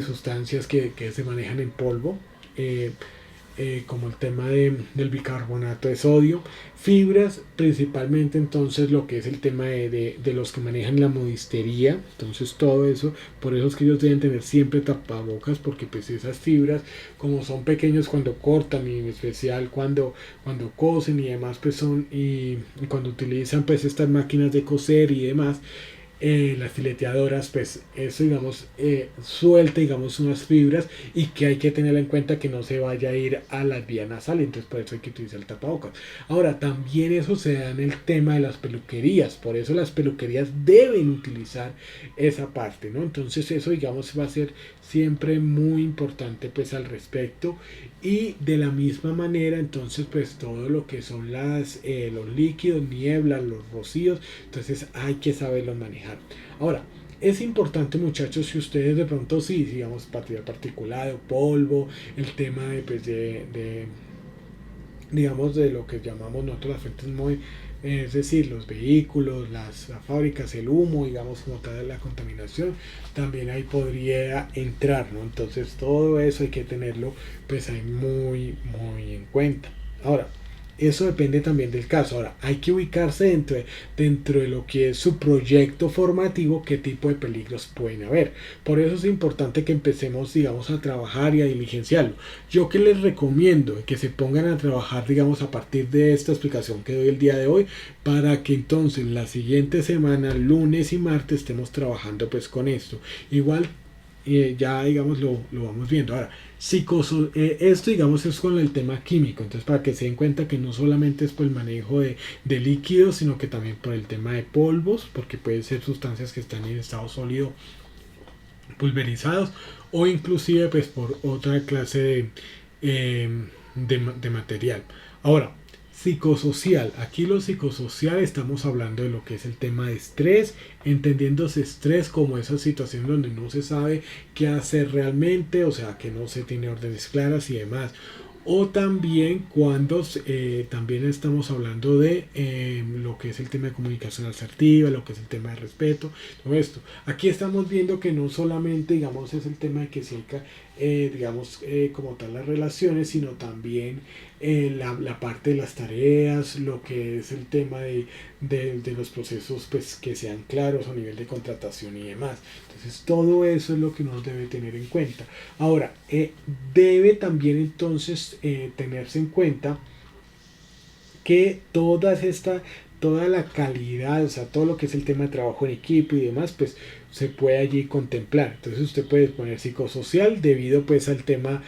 sustancias que se manejan en polvo. Como el tema del bicarbonato de sodio, fibras, principalmente entonces lo que es el tema de los que manejan la modistería, entonces todo eso, por eso es que ellos deben tener siempre tapabocas, porque pues esas fibras, como son pequeños cuando cortan y en especial cuando cosen y demás, pues y cuando utilizan pues estas máquinas de coser y demás, las fileteadoras, pues eso digamos suelta digamos unas fibras y que hay que tener en cuenta que no se vaya a ir a las vías nasales, entonces por eso hay que utilizar el tapabocas. Ahora también eso se da en el tema de las peluquerías, por eso las peluquerías deben utilizar esa parte, ¿no? Entonces eso digamos va a ser siempre muy importante pues al respecto. Y de la misma manera entonces pues todo lo que son los líquidos, nieblas, los rocíos, entonces hay que saberlos manejar. Ahora, es importante muchachos si ustedes de pronto sí, digamos particulado, polvo, el tema pues, digamos de lo que llamamos nosotros las fuentes muy, es decir, los vehículos, las fábricas, el humo, digamos como tal la contaminación, también ahí podría entrar, ¿no? Entonces todo eso hay que tenerlo pues ahí muy en cuenta. Ahora, eso depende también del caso. Ahora, hay que ubicarse dentro de lo que es su proyecto formativo, qué tipo de peligros pueden haber. Por eso es importante que empecemos, digamos, a trabajar y a diligenciarlo. Yo que les recomiendo que se pongan a trabajar, digamos, a partir de esta explicación que doy el día de hoy, para que entonces la siguiente semana, lunes y martes, estemos trabajando pues con esto. Igual ya digamos lo vamos viendo. Ahora, esto digamos es con el tema químico, entonces para que se den cuenta que no solamente es por el manejo de líquidos, sino que también por el tema de polvos, porque pueden ser sustancias que están en estado sólido pulverizados o inclusive pues por otra clase de material. Ahora, psicosocial. Aquí lo psicosocial estamos hablando de lo que es el tema de estrés, entendiéndose estrés como esa situación donde no se sabe qué hacer realmente, o sea, que no se tiene órdenes claras y demás. O también cuando también estamos hablando de lo que es el tema de comunicación asertiva, lo que es el tema de respeto, todo esto. Aquí estamos viendo que no solamente, digamos, es el tema de que se digamos, como tal las relaciones, sino también la parte de las tareas, lo que es el tema de los procesos, pues que sean claros a nivel de contratación y demás. Entonces, todo eso es lo que uno debe tener en cuenta. Ahora, debe también entonces tenerse en cuenta que toda la calidad, o sea, todo lo que es el tema de trabajo en equipo y demás, pues se puede allí contemplar. Entonces usted puede poner psicosocial debido pues al tema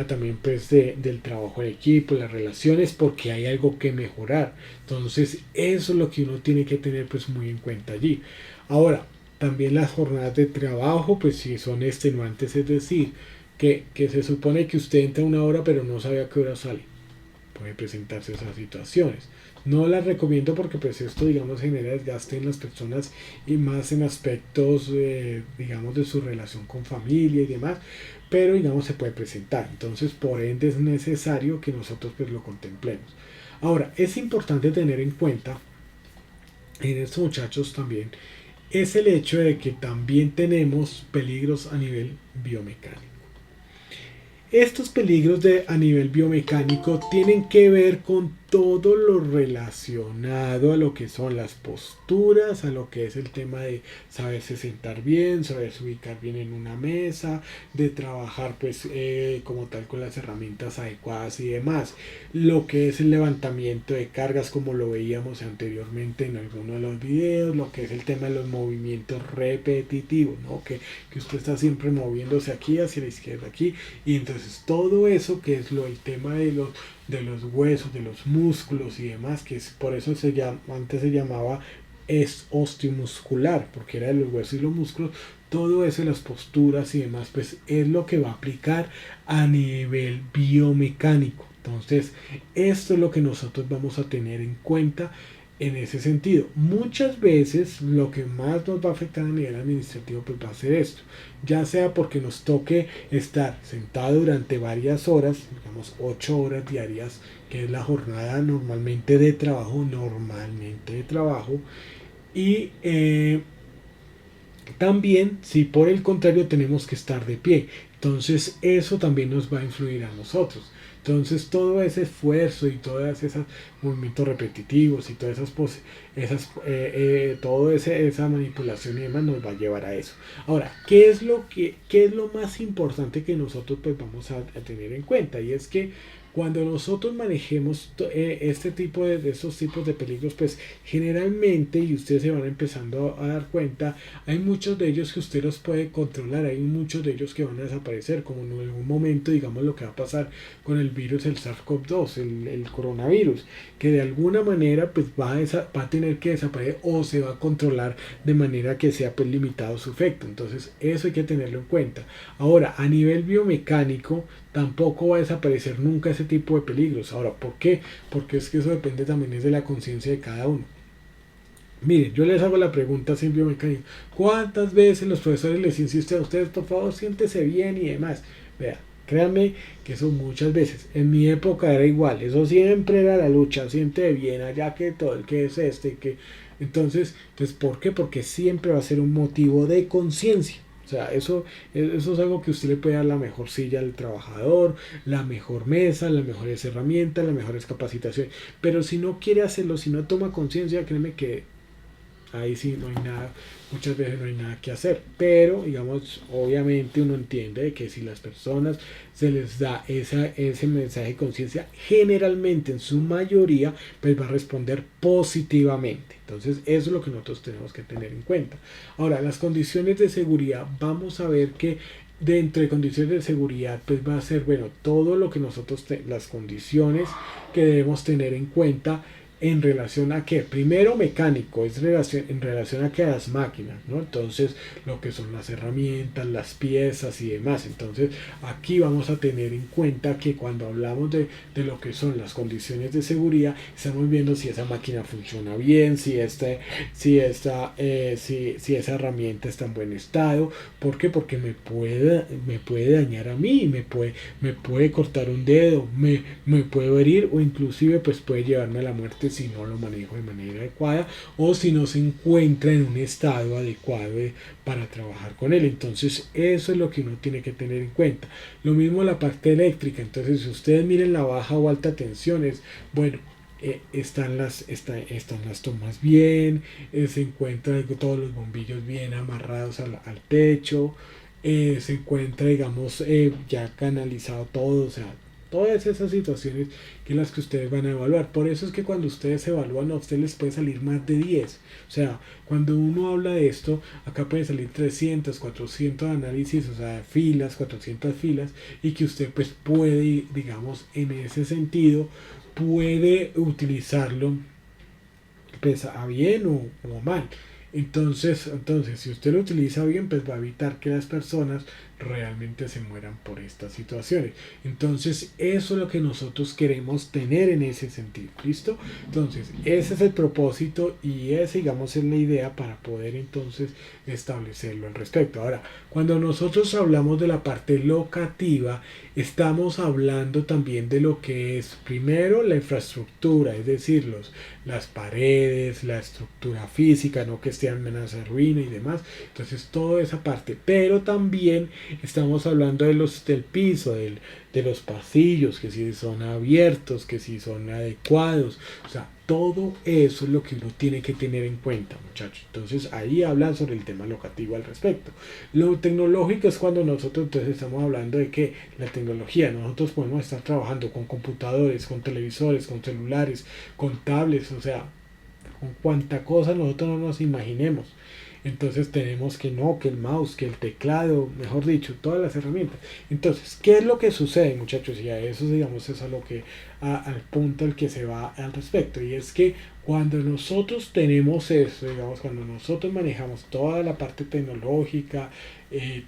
también pues del trabajo en equipo, las relaciones, porque hay algo que mejorar. Entonces eso es lo que uno tiene que tener pues muy en cuenta allí. Ahora, también las jornadas de trabajo, pues si son extenuantes, es decir, que se supone que usted entra una hora pero no sabe a qué hora sale, puede presentarse esas situaciones. No las recomiendo porque pues esto digamos genera desgaste en las personas y más en aspectos digamos de su relación con familia y demás, pero digamos se puede presentar. Entonces por ende es necesario que nosotros pues lo contemplemos. Ahora es importante tener en cuenta en estos muchachos también es el hecho de que también tenemos peligros a nivel biomecánico. Estos peligros a nivel biomecánico tienen que ver con todo lo relacionado a lo que son las posturas, a lo que es el tema de saberse sentar bien, saberse ubicar bien en una mesa, de trabajar pues como tal con las herramientas adecuadas y demás. Lo que es el levantamiento de cargas como lo veíamos anteriormente en alguno de los videos, lo que es el tema de los movimientos repetitivos, ¿no? Que usted está siempre moviéndose aquí hacia la izquierda, aquí, y entonces todo eso que es el tema de los huesos, de los músculos y demás, que es por eso antes se llamaba es osteomuscular, porque era de los huesos y los músculos, todo eso, las posturas y demás, pues es lo que va a aplicar a nivel biomecánico. Entonces, esto es lo que nosotros vamos a tener en cuenta en ese sentido. Muchas veces lo que más nos va a afectar a nivel administrativo pues va a ser esto, ya sea porque nos toque estar sentado durante varias horas, digamos 8 horas diarias, que es la jornada normalmente de trabajo, y también si por el contrario tenemos que estar de pie, entonces eso también nos va a influir a nosotros. Entonces todo ese esfuerzo y todos esos movimientos repetitivos y todas esa manipulación y demás nos va a llevar a eso. Ahora, qué es lo más importante que nosotros pues vamos a tener en cuenta? Y es que cuando nosotros manejemos estos tipos de peligros, pues generalmente, y ustedes se van empezando a dar cuenta, hay muchos de ellos que usted los puede controlar, hay muchos de ellos que van a desaparecer, como en algún momento, digamos, lo que va a pasar con el virus, el SARS-CoV-2, el coronavirus, que de alguna manera pues va a tener que desaparecer o se va a controlar de manera que sea pues limitado su efecto. Entonces eso hay que tenerlo en cuenta. Ahora, a nivel biomecánico, tampoco va a desaparecer nunca ese tipo de peligros. Ahora, ¿por qué? Porque es que eso depende también es de la conciencia de cada uno. Miren, yo les hago la pregunta sin biomecánica. ¿Cuántas veces los profesores les insisten a ustedes, por favor, siéntese bien y demás? Vea, créanme que eso muchas veces. En mi época era igual. Eso siempre era la lucha. Siente bien allá que todo el que es que... Entonces, ¿por qué? Porque siempre va a ser un motivo de conciencia. O sea, eso es algo que usted le puede dar la mejor silla al trabajador, la mejor mesa, las mejores herramientas, las mejores capacitaciones. Pero si no quiere hacerlo, si no toma conciencia, créeme que ahí sí no hay nada, muchas veces no hay nada que hacer, pero digamos, obviamente uno entiende de que si las personas se les da ese mensaje de conciencia, generalmente en su mayoría, pues va a responder positivamente. Entonces eso es lo que nosotros tenemos que tener en cuenta. Ahora, las condiciones de seguridad, vamos a ver que dentro de condiciones de seguridad pues va a ser, bueno, todo lo que nosotros las condiciones que debemos tener en cuenta en relación a que, primero mecánico, es en relación a que las máquinas, ¿no? Entonces, lo que son las herramientas, las piezas y demás. Entonces, aquí vamos a tener en cuenta que cuando hablamos de lo que son las condiciones de seguridad, estamos viendo si esa máquina funciona bien, si esa herramienta está en buen estado. ¿Por qué? Porque me puede dañar a mí, me puede cortar un dedo, me puede herir o inclusive pues puede llevarme a la muerte si no lo manejo de manera adecuada o si no se encuentra en un estado adecuado para trabajar con él. Entonces eso es lo que uno tiene que tener en cuenta. Lo mismo la parte eléctrica. Entonces si ustedes miren la baja o alta tensión, bueno, están las tomas bien, se encuentran todos los bombillos bien amarrados al techo, se encuentra, digamos, ya canalizado todo, o sea, todas esas situaciones que las que ustedes van a evaluar. Por eso es que cuando ustedes evalúan a ustedes les puede salir más de 10. O sea, cuando uno habla de esto, acá pueden salir 300, 400 análisis, o sea, filas, 400 filas, y que usted pues puede, digamos, en ese sentido, puede utilizarlo pues a bien o mal. Entonces, si usted lo utiliza bien, pues va a evitar que las personas realmente se mueran por estas situaciones. Entonces, eso es lo que nosotros queremos tener en ese sentido. ¿Listo? Entonces, ese es el propósito y esa, digamos, es la idea para poder entonces establecerlo al respecto. Ahora, cuando nosotros hablamos de la parte locativa, estamos hablando también de lo que es primero la infraestructura, es decir, las paredes, la estructura física, no que esté amenaza de ruina y demás. Entonces, toda esa parte, pero también estamos hablando del piso, de los pasillos, que si son abiertos, que si son adecuados, o sea, todo eso es lo que uno tiene que tener en cuenta, muchachos. Entonces ahí hablan sobre el tema locativo al respecto. Lo tecnológico es cuando nosotros entonces estamos hablando de que la tecnología, nosotros podemos estar trabajando con computadores, con televisores, con celulares, con tablets, o sea, con cuanta cosa nosotros no nos imaginemos. Entonces tenemos que no, que el mouse, que el teclado, mejor dicho, todas las herramientas. Entonces, ¿qué es lo que sucede, muchachos? Y a eso, digamos, es a lo que, al punto al que se va al respecto. Y es que cuando nosotros tenemos eso, digamos, cuando nosotros manejamos toda la parte tecnológica,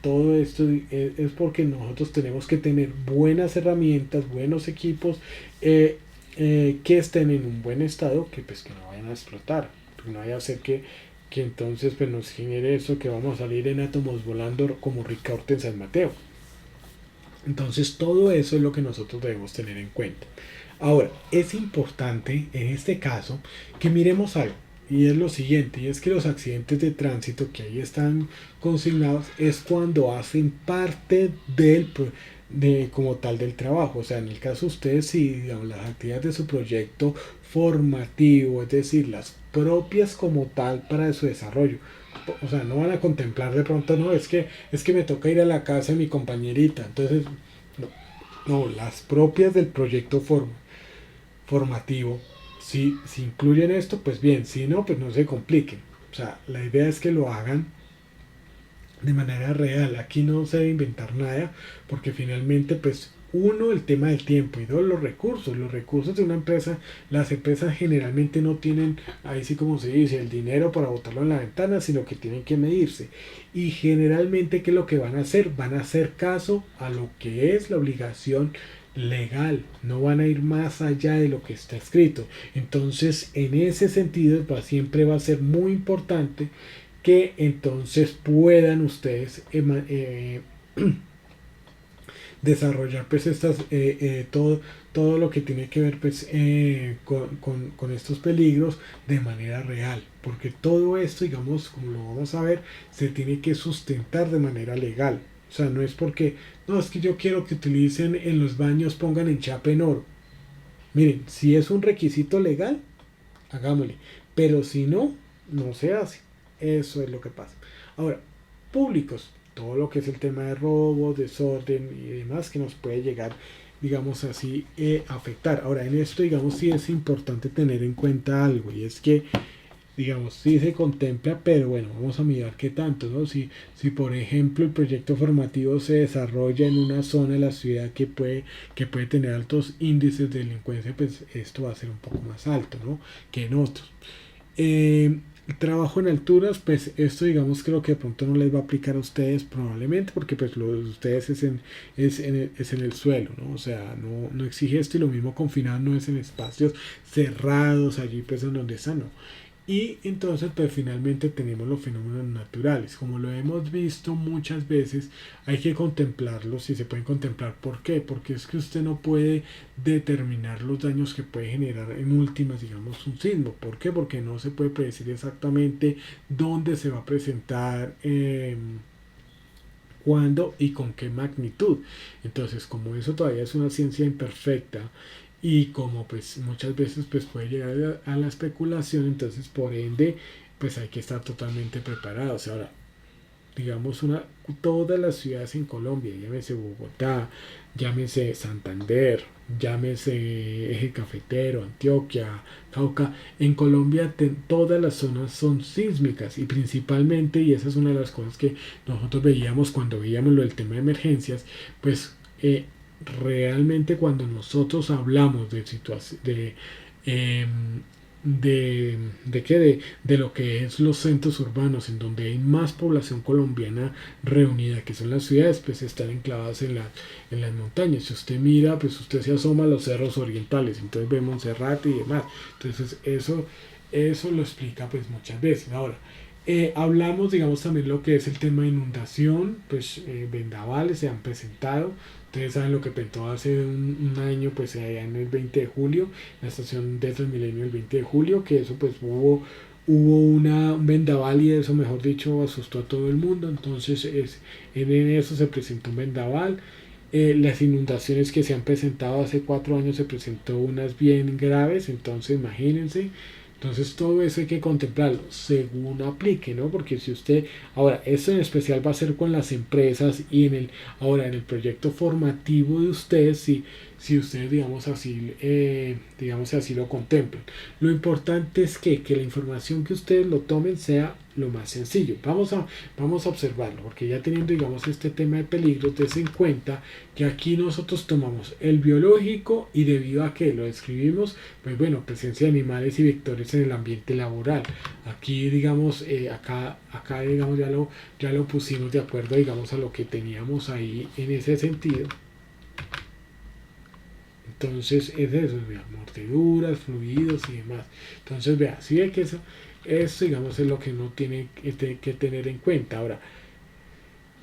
todo esto es porque nosotros tenemos que tener buenas herramientas, buenos equipos, que estén en un buen estado, que pues que no vayan a explotar, que no vaya a ser que entonces pues nos genere eso que vamos a salir en átomos volando como Ricaurte en San Mateo. Entonces todo eso es lo que nosotros debemos tener en cuenta. Ahora, es importante en este caso que miremos algo, y es lo siguiente, y es que los accidentes de tránsito que ahí están consignados es cuando hacen parte como tal del trabajo. O sea, en el caso de ustedes, si digamos, las actividades de su proyecto formativo, es decir, las propias como tal para su desarrollo, o sea, no van a contemplar de pronto, no, es que me toca ir a la casa de mi compañerita, entonces, no, no, las propias del proyecto formativo, si incluyen esto, pues bien, si no, pues no se compliquen. O sea, la idea es que lo hagan de manera real. Aquí no se debe inventar nada, porque finalmente, pues, uno, el tema del tiempo, y dos, los recursos. Los recursos de una empresa, las empresas generalmente no tienen, ahí sí como se dice, el dinero para botarlo en la ventana, sino que tienen que medirse. Y generalmente, ¿qué es lo que van a hacer? Van a hacer caso a lo que es la obligación legal, no van a ir más allá de lo que está escrito. Entonces, en ese sentido, pues, siempre va a ser muy importante que entonces puedan ustedes desarrollar pues todo lo que tiene que ver pues con estos peligros de manera real, porque todo esto, digamos, como lo vamos a ver, se tiene que sustentar de manera legal. O sea, no es porque, no, es que yo quiero que utilicen en los baños, pongan enchape en oro. Miren, si es un requisito legal, hagámosle, pero si no, no se hace. Eso es lo que pasa. Ahora, públicos, todo lo que es el tema de robo, desorden y demás que nos puede llegar, digamos así, a afectar. Ahora, en esto, digamos, sí es importante tener en cuenta algo, y es que digamos, sí se contempla, pero bueno, vamos a mirar qué tanto, ¿no? Si por ejemplo el proyecto formativo se desarrolla en una zona de la ciudad que puede tener altos índices de delincuencia, pues esto va a ser un poco más alto, ¿no? Que en otros. Trabajo en alturas, pues esto digamos creo que de pronto no les va a aplicar a ustedes probablemente porque pues lo de ustedes es en el suelo, ¿no? O sea, no exige esto y lo mismo confinado no es en espacios cerrados, allí pues en donde están, no. Y entonces, pues finalmente tenemos los fenómenos naturales. Como lo hemos visto muchas veces, hay que contemplarlos y se pueden contemplar. ¿Por qué? Porque es que usted no puede determinar los daños que puede generar en últimas, digamos, un sismo. ¿Por qué? Porque no se puede predecir exactamente dónde se va a presentar. Cuándo y con qué magnitud. Entonces, como eso todavía es una ciencia imperfecta y como pues muchas veces pues puede llegar a la especulación, entonces por ende pues hay que estar totalmente preparados. Ahora, digamos, todas las ciudades en Colombia, llámese Bogotá, llámese Santander, llámese Eje Cafetero, Antioquia, Cauca, en Colombia todas las zonas son sísmicas y principalmente, y esa es una de las cosas que nosotros veíamos cuando veíamos lo del tema de emergencias, pues realmente cuando nosotros hablamos de situación em, de lo que es los centros urbanos en donde hay más población colombiana reunida, que son las ciudades, pues están enclavadas en las montañas. Si usted mira, pues usted se asoma a los cerros orientales, entonces ve Monserrate y demás. Entonces eso lo explica pues muchas veces. Ahora, hablamos, digamos, también lo que es el tema de inundación, pues vendavales se han presentado. Ustedes saben lo que pintó hace un año, pues allá en el 20 de julio, la estación de Transmilenio el 20 de julio, que eso pues hubo un vendaval y eso, mejor dicho, asustó a todo el mundo. Entonces en eso se presentó un vendaval. Las inundaciones que se han presentado hace 4 años se presentó unas bien graves, entonces imagínense. Entonces todo eso hay que contemplarlo según aplique, ¿no? Porque si usted, ahora, esto en especial va a ser con las empresas y ahora en el proyecto formativo de ustedes, si ustedes, digamos así lo contemplan. Lo importante es que la información que ustedes lo tomen sea lo más sencillo. Vamos a observarlo, porque ya teniendo, digamos, este tema de peligros, des en cuenta que aquí nosotros tomamos el biológico y debido a que lo describimos, pues bueno, presencia de animales y vectores en el ambiente laboral. Aquí, digamos, acá digamos, ya lo pusimos de acuerdo, digamos, a lo que teníamos ahí en ese sentido. Entonces, es eso, vea, mordeduras, fluidos y demás. Entonces, vea, si ve que eso, digamos, es lo que uno tiene que tener en cuenta. Ahora,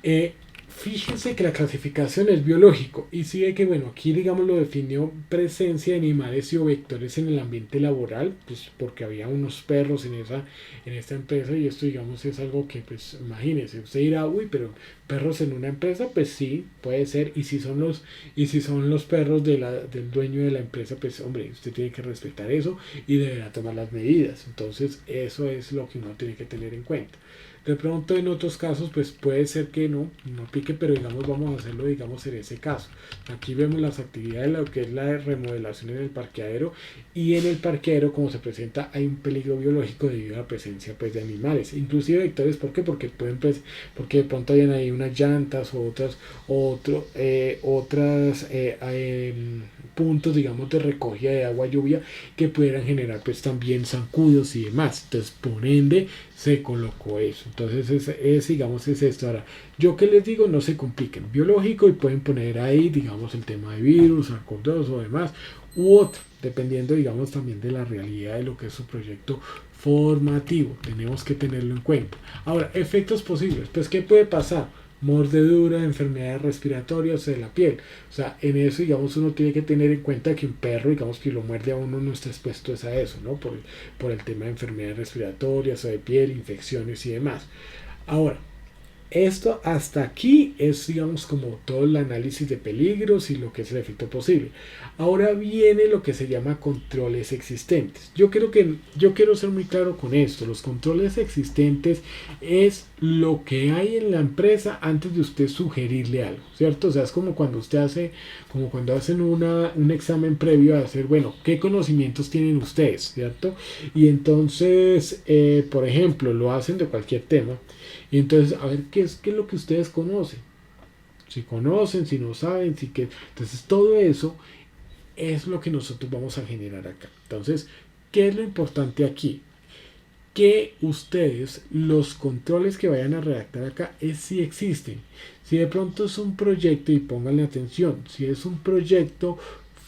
eh, fíjense que la clasificación es biológico y sigue que, bueno, aquí digamos lo definió presencia de animales y o vectores en el ambiente laboral, pues porque había unos perros en esta empresa y esto digamos es algo que pues imagínense, usted dirá, uy, pero perros en una empresa, pues sí, puede ser, y si son los perros del dueño de la empresa, pues hombre, usted tiene que respetar eso y deberá tomar las medidas, entonces eso es lo que uno tiene que tener en cuenta. De pronto en otros casos pues puede ser que no pique, pero digamos vamos a hacerlo digamos en ese caso. Aquí vemos las actividades de lo que es la remodelación en el parqueadero y en el parqueadero como se presenta hay un peligro biológico debido a la presencia pues de animales, inclusive vectores, ¿por qué? Porque pueden pues, porque de pronto hayan ahí unas llantas o otras puntos digamos de recogida de agua lluvia que pudieran generar pues también zancudos y demás. Entonces por ende se colocó eso. Entonces digamos, es esto. Ahora, yo que les digo, no se compliquen. Biológico y pueden poner ahí, digamos, el tema de virus, SARS-CoV-2 o demás, u otro, dependiendo, digamos, también de la realidad de lo que es su proyecto formativo. Tenemos que tenerlo en cuenta. Ahora, efectos posibles. Pues, ¿qué puede pasar? Mordedura, enfermedades respiratorias de la piel. O sea, en eso, digamos, uno tiene que tener en cuenta que un perro, digamos, que lo muerde a uno no está expuesto a eso, ¿no? Por el tema de enfermedades respiratorias o de piel, infecciones y demás. Ahora, Esto hasta aquí es, digamos, como todo el análisis de peligros y lo que es el efecto posible. Ahora viene lo que se llama controles existentes. Yo quiero ser muy claro con esto. Los controles existentes es lo que hay en la empresa antes de usted sugerirle algo, ¿cierto? O sea, es como cuando usted hace, como cuando hacen un examen previo a hacer, bueno, ¿qué conocimientos tienen ustedes, ¿cierto? Y entonces, por ejemplo, lo hacen de cualquier tema. Y entonces, a ver, qué es lo que ustedes conocen? Si conocen, si no saben, si que... Entonces, todo eso es lo que nosotros vamos a generar acá. Entonces, ¿qué es lo importante aquí? Que ustedes, los controles que vayan a redactar acá, es si existen. Si de pronto es un proyecto, y pónganle atención, si es un proyecto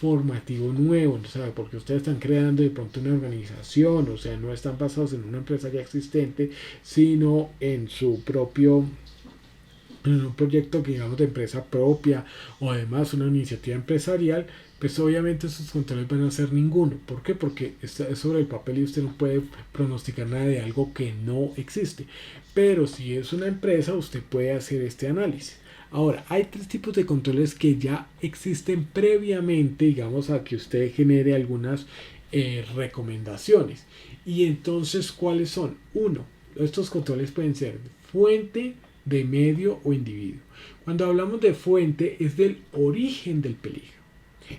formativo nuevo, o sea, porque ustedes están creando de pronto una organización, o sea, no están basados en una empresa ya existente, sino en su propio, en un proyecto que digamos de empresa propia o además una iniciativa empresarial, pues obviamente esos controles van a ser ninguno. ¿Por qué? Porque es sobre el papel y usted no puede pronosticar nada de algo que no existe. Pero si es una empresa, usted puede hacer este análisis. Ahora, hay tres tipos de controles que ya existen previamente, digamos, a que usted genere algunas recomendaciones. Y entonces, ¿cuáles son? Uno, estos controles pueden ser fuente, de medio o individuo. Cuando hablamos de fuente, es del origen del peligro.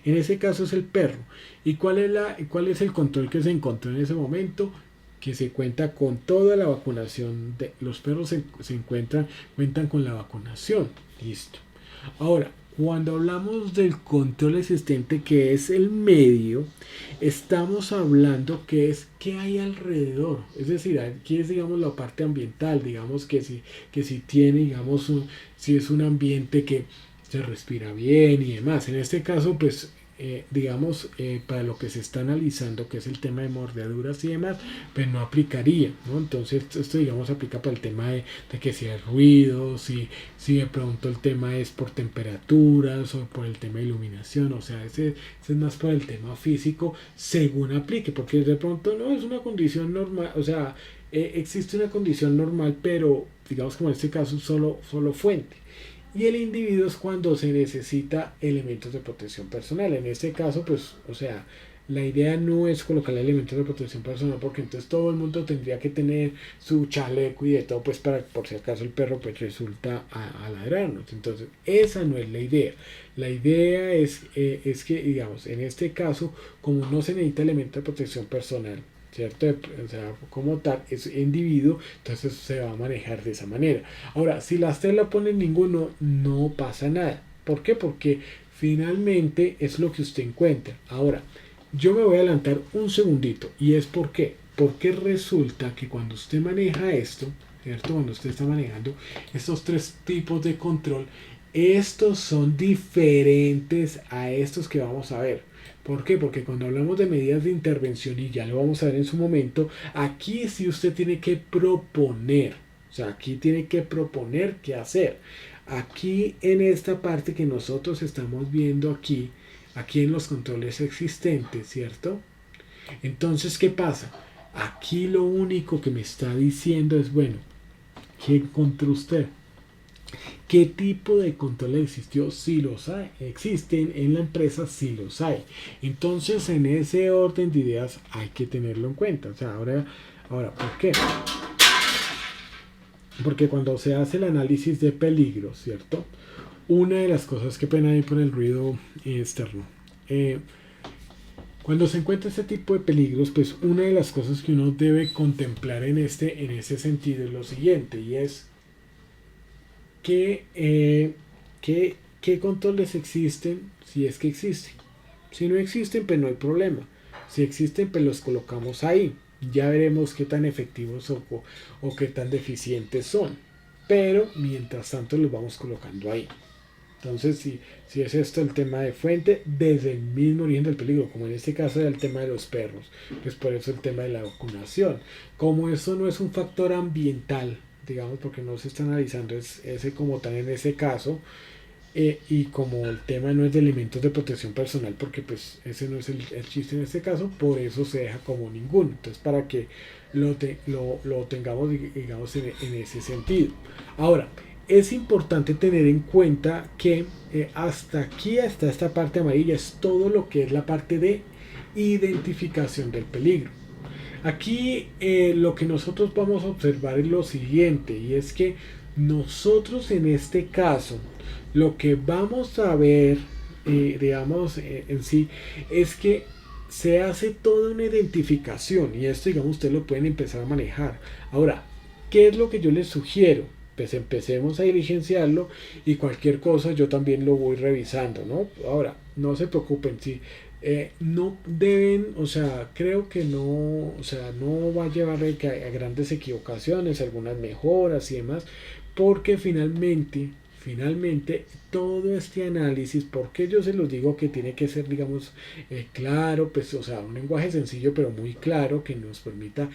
En ese caso es el perro. ¿Y cuál es el control que se encontró en ese momento? Que se cuenta con toda la vacunación. Los perros cuentan con la vacunación. Listo. Ahora, cuando hablamos del control existente, que es el medio, estamos hablando que es qué hay alrededor. Es decir, aquí es, digamos, la parte ambiental. Digamos que si tiene, digamos, si es un ambiente que se respira bien y demás. En este caso, pues, para lo que se está analizando, que es el tema de mordeduras y demás, pues no aplicaría, ¿no? Entonces, esto, digamos, aplica para el tema de que si hay ruido, si de pronto el tema es por temperaturas o por el tema de iluminación, o sea, ese es más por el tema físico, según aplique, porque de pronto no es una condición normal, o sea, existe una condición normal, pero digamos como en este caso solo fuente. Y el individuo es cuando se necesita elementos de protección personal. En este caso, pues, o sea, la idea no es colocar elementos de protección personal porque entonces todo el mundo tendría que tener su chaleco y de todo, pues para por si acaso el perro pues resulta a ladrarnos. Entonces, esa no es la idea. La idea es que, digamos, en este caso, como no se necesita elemento de protección personal, ¿cierto? O sea, como tal, es individuo, entonces se va a manejar de esa manera. Ahora, si la tela pone ninguno, no pasa nada. ¿Por qué? Porque finalmente es lo que usted encuentra. Ahora, yo me voy a adelantar un segundito, y es por qué. Porque resulta que cuando usted maneja esto, ¿cierto? Cuando usted está manejando estos tres tipos de control, estos son diferentes a estos que vamos a ver. ¿Por qué? Porque cuando hablamos de medidas de intervención, y ya lo vamos a ver en su momento, aquí sí usted tiene que proponer. O sea, aquí tiene que proponer qué hacer. Aquí en esta parte que nosotros estamos viendo aquí en los controles existentes, ¿cierto? Entonces, ¿qué pasa? Aquí lo único que me está diciendo es, bueno, ¿qué encontró usted? ¿Qué tipo de control existió? Si los hay. Existen en la empresa, si los hay. Entonces, en ese orden de ideas hay que tenerlo en cuenta. O sea, ahora, ¿por qué? Porque cuando se hace el análisis de peligro, ¿cierto? Una de las cosas, que pena ahí por el ruido externo. Cuando se encuentra este tipo de peligros, pues una de las cosas que uno debe contemplar en ese sentido es lo siguiente, y es qué controles existen, si es que existen. Si no existen, pues no hay problema. Si existen, pues los colocamos ahí. Ya veremos qué tan efectivos o qué tan deficientes son. Pero mientras tanto los vamos colocando ahí. Entonces, si es esto el tema de fuente, desde el mismo origen del peligro, como en este caso era el tema de los perros, pues por eso el tema de la vacunación. Como eso no es un factor ambiental, digamos, porque no se está analizando ese como tal en ese caso, y como el tema no es de elementos de protección personal, porque pues ese no es el chiste en este caso, por eso se deja como ninguno. Entonces, para que lo tengamos, digamos, en ese sentido. Ahora, es importante tener en cuenta que hasta aquí, hasta esta parte amarilla, es todo lo que es la parte de identificación del peligro. Aquí lo que nosotros vamos a observar es lo siguiente, y es que nosotros en este caso lo que vamos a ver, digamos, en sí, es que se hace toda una identificación y esto, digamos, ustedes lo pueden empezar a manejar. Ahora, ¿qué es lo que yo les sugiero? Pues empecemos a diligenciarlo y cualquier cosa yo también lo voy revisando, ¿no? Ahora, no se preocupen, si no deben, o sea, creo que no, o sea, no va a llevar a grandes equivocaciones, algunas mejoras y demás, porque finalmente, todo este análisis, porque yo se los digo que tiene que ser, digamos, claro, pues, o sea, un lenguaje sencillo pero muy claro que nos permita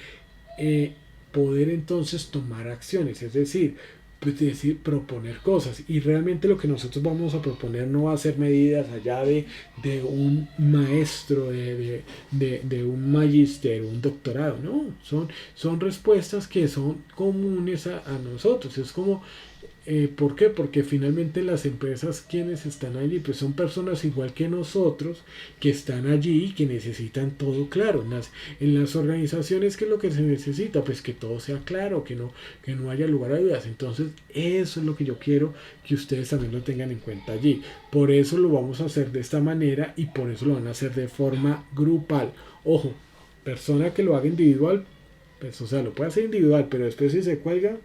eh, poder entonces tomar acciones, es decir, pues decir, proponer cosas. Y realmente lo que nosotros vamos a proponer no va a ser medidas allá de un maestro, de un magíster, un doctorado, no, son respuestas que son comunes a nosotros. Es como ¿por qué? Porque finalmente las empresas quienes están allí pues son personas igual que nosotros que están allí y que necesitan todo claro. En las organizaciones, ¿qué es lo que se necesita? Pues que todo sea claro, que no haya lugar a dudas. Entonces eso es lo que yo quiero que ustedes también lo tengan en cuenta allí. Por eso lo vamos a hacer de esta manera y por eso lo van a hacer de forma grupal. Ojo, persona que lo haga individual, pues o sea, lo puede hacer individual, pero después si se cuelga,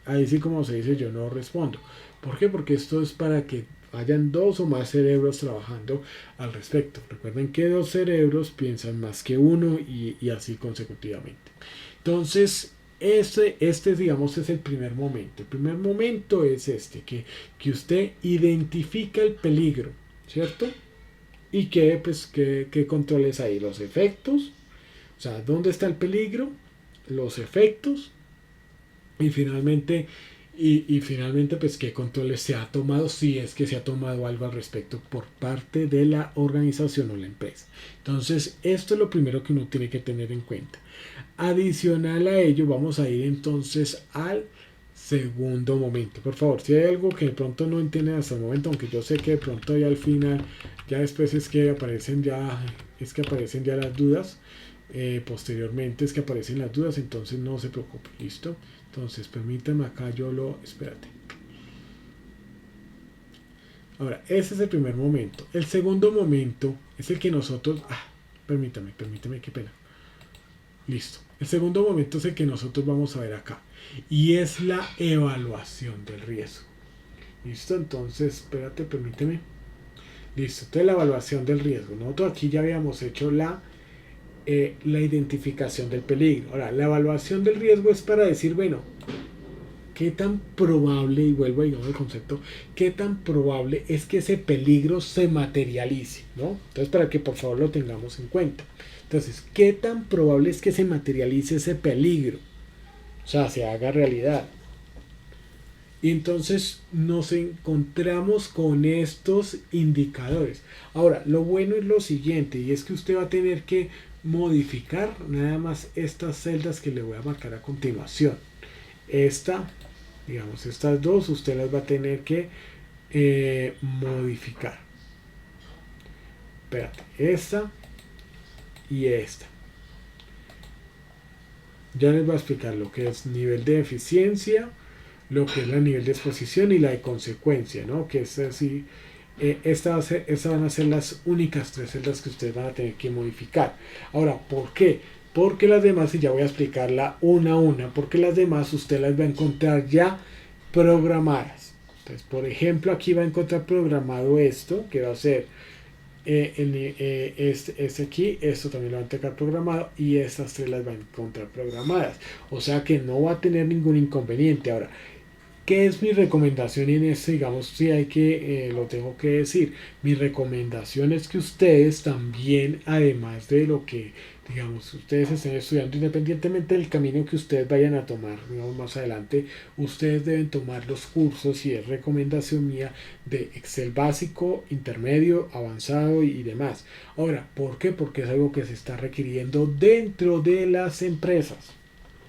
ahí sí como se dice yo no respondo. ¿Por qué? Porque esto es para que hayan dos o más cerebros trabajando al respecto. Recuerden que dos cerebros piensan más que uno y así consecutivamente. Entonces, este digamos es el primer momento. El primer momento es que usted identifica el peligro, ¿cierto? Y que controles ahí los efectos, o sea, ¿dónde está el peligro? Los efectos y finalmente, pues qué controles se ha tomado, si es que se ha tomado algo al respecto por parte de la organización o la empresa. Entonces, esto es lo primero que uno tiene que tener en cuenta. Adicional a ello, vamos a ir entonces al segundo momento. Por favor, si hay algo que de pronto no entienden hasta el momento, aunque yo sé que de pronto ya al final, ya después es que aparecen ya las dudas, posteriormente es que aparecen las dudas, entonces no se preocupe, ¿listo? Entonces, permítame acá espérate. Ahora, ese es el primer momento. El segundo momento es el que nosotros... permítame, qué pena. Listo. El segundo momento es el que nosotros vamos a ver acá. Y es la evaluación del riesgo. ¿Listo? Entonces, espérate, permíteme. Listo. Entonces, la evaluación del riesgo. Nosotros aquí ya habíamos hecho la identificación del peligro. Ahora, la evaluación del riesgo es para decir, bueno, qué tan probable, y vuelvo digamos al concepto, qué tan probable es que ese peligro se materialice, ¿no? Entonces, para que por favor lo tengamos en cuenta. Entonces, qué tan probable es que se materialice ese peligro, o sea, se haga realidad. Y entonces nos encontramos con estos indicadores. Ahora, lo bueno es lo siguiente, y es que usted va a tener que modificar nada más estas celdas que le voy a marcar a continuación. Estas dos, usted las va a tener que modificar. Espérate, esta y esta. Ya les voy a explicar lo que es nivel de eficiencia, lo que es el nivel de exposición y la de consecuencia, ¿no? Que es así. Estas van a ser las únicas tres celdas que ustedes van a tener que modificar. Ahora, ¿por qué? Porque las demás, y ya voy a explicarla una a una, porque las demás usted las va a encontrar ya programadas. Entonces, por ejemplo, aquí va a encontrar programado esto, que va a ser este aquí, esto también lo va a encontrar programado y estas tres las va a encontrar programadas. O sea que no va a tener ningún inconveniente. Ahora, ¿qué es mi recomendación en esto? Digamos, si hay que, lo tengo que decir. Mi recomendación es que ustedes también, además de lo que, digamos, ustedes estén estudiando, independientemente del camino que ustedes vayan a tomar, digamos, más adelante, ustedes deben tomar los cursos, y es recomendación mía, de Excel básico, intermedio, avanzado y demás. Ahora, ¿por qué? Porque es algo que se está requiriendo dentro de las empresas.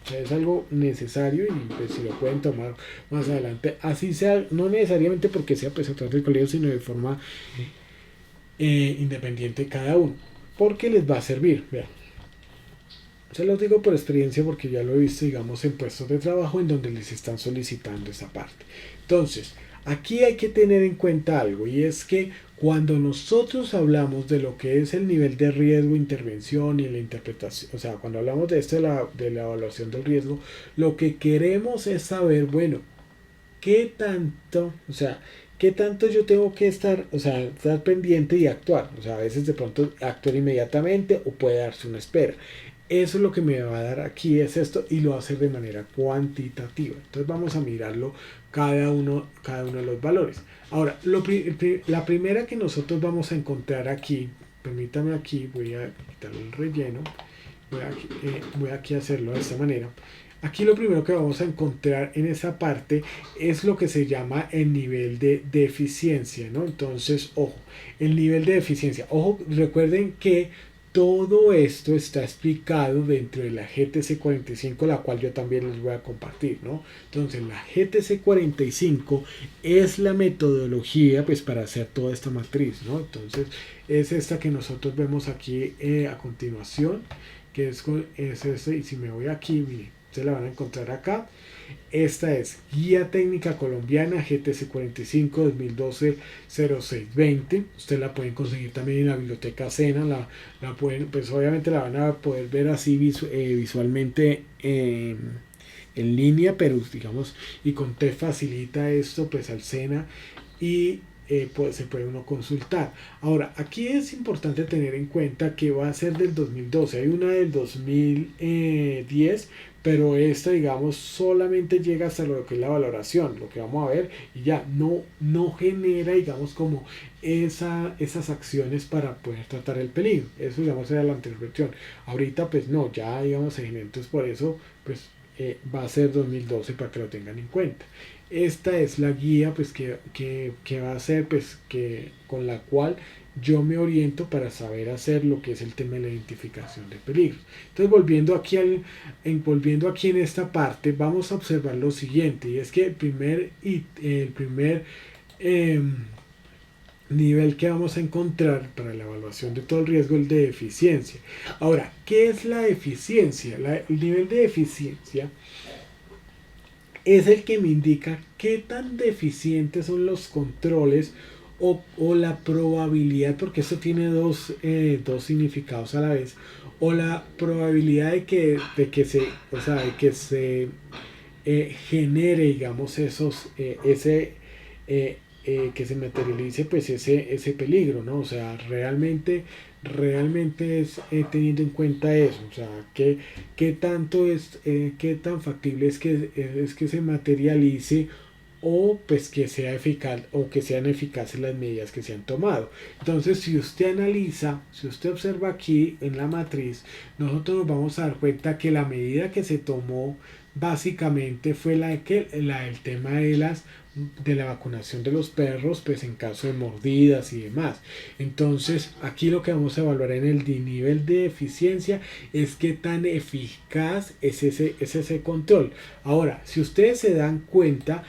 O sea, es algo necesario y pues si lo pueden tomar más adelante, así sea, no necesariamente porque sea pues a través del colegio, sino de forma independiente cada uno, porque les va a servir. Vean, se los digo por experiencia porque ya lo he visto, digamos, en puestos de trabajo en donde les están solicitando esa parte. Entonces, aquí hay que tener en cuenta algo y es que cuando nosotros hablamos de lo que es el nivel de riesgo, intervención y la interpretación, o sea, cuando hablamos de esto de la evaluación del riesgo, lo que queremos es saber, bueno, qué tanto, o sea, qué tanto yo tengo que estar, o sea, estar pendiente y actuar. O sea, a veces de pronto actuar inmediatamente o puede darse una espera. Eso es lo que me va a dar aquí es esto y lo va a hacer de manera cuantitativa. Entonces vamos a mirarlo cada uno de los valores. Ahora, la primera que nosotros vamos a encontrar aquí, permítame aquí, voy a quitar el relleno, voy aquí a hacerlo de esta manera. Aquí lo primero que vamos a encontrar en esa parte es lo que se llama el nivel de eficiencia, ¿no? Entonces, ojo, el nivel de eficiencia. Ojo, recuerden que todo esto está explicado dentro de la GTC 45, la cual yo también les voy a compartir, ¿no? Entonces, la GTC 45 es la metodología, pues, para hacer toda esta matriz, ¿no? Entonces, es esta que nosotros vemos aquí a continuación, que es este, y si me voy aquí, miren, se la van a encontrar acá. Esta es Guía Técnica Colombiana GTC 45 2012-0620. Usted la pueden conseguir también en la biblioteca Sena. La pueden, pues obviamente la van a poder ver así visualmente en línea, pero digamos, y con te facilita esto pues al Sena y pues se puede uno consultar. Ahora, aquí es importante tener en cuenta que va a ser del 2012. Hay una del 2010, pero esta, digamos, solamente llega hasta lo que es la valoración, lo que vamos a ver, y ya no genera, digamos, como esas acciones para poder tratar el peligro. Eso, digamos, era la anterior versión. Ahorita, pues no, ya, digamos, entonces por eso, pues va a ser 2012 para que lo tengan en cuenta. Esta es la guía, pues, que va a ser, pues, que con la cual yo me oriento para saber hacer lo que es el tema de la identificación de peligros. Entonces, volviendo aquí en esta parte, vamos a observar lo siguiente, y es que el primer nivel que vamos a encontrar para la evaluación de todo el riesgo es el de eficiencia. Ahora, ¿qué es la eficiencia? El nivel de eficiencia es el que me indica qué tan deficientes son los controles o la probabilidad, porque esto tiene dos significados a la vez, o la probabilidad o sea, de que se genere, digamos, que se materialice pues ese peligro, ¿no? O sea, realmente es teniendo en cuenta eso, o sea, qué tanto qué tan factible es que se materialice o pues que sea eficaz o que sean eficaces las medidas que se han tomado. Entonces, si usted analiza, si usted observa aquí en la matriz, nosotros nos vamos a dar cuenta que la medida que se tomó básicamente fue el tema de la vacunación de los perros, pues en caso de mordidas y demás. Entonces, aquí lo que vamos a evaluar en el nivel de eficiencia es qué tan eficaz es ese control. Ahora, si ustedes se dan cuenta,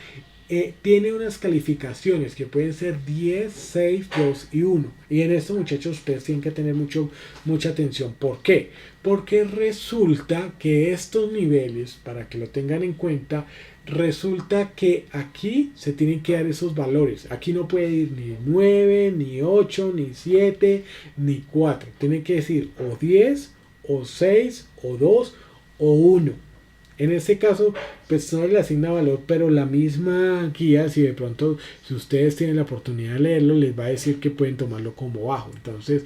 tiene unas calificaciones que pueden ser 10, 6, 2 y 1. Y en esto, muchachos, ustedes tienen que tener mucha atención. ¿Por qué? Porque resulta que estos niveles, para que lo tengan en cuenta, resulta que aquí se tienen que dar esos valores. Aquí no puede ir ni 9, ni 8, ni 7, ni 4. Tiene que decir o 10, o 6, o 2, o 1. En este caso, pues no le asigna valor, pero la misma guía, si de pronto, si ustedes tienen la oportunidad de leerlo, les va a decir que pueden tomarlo como bajo. Entonces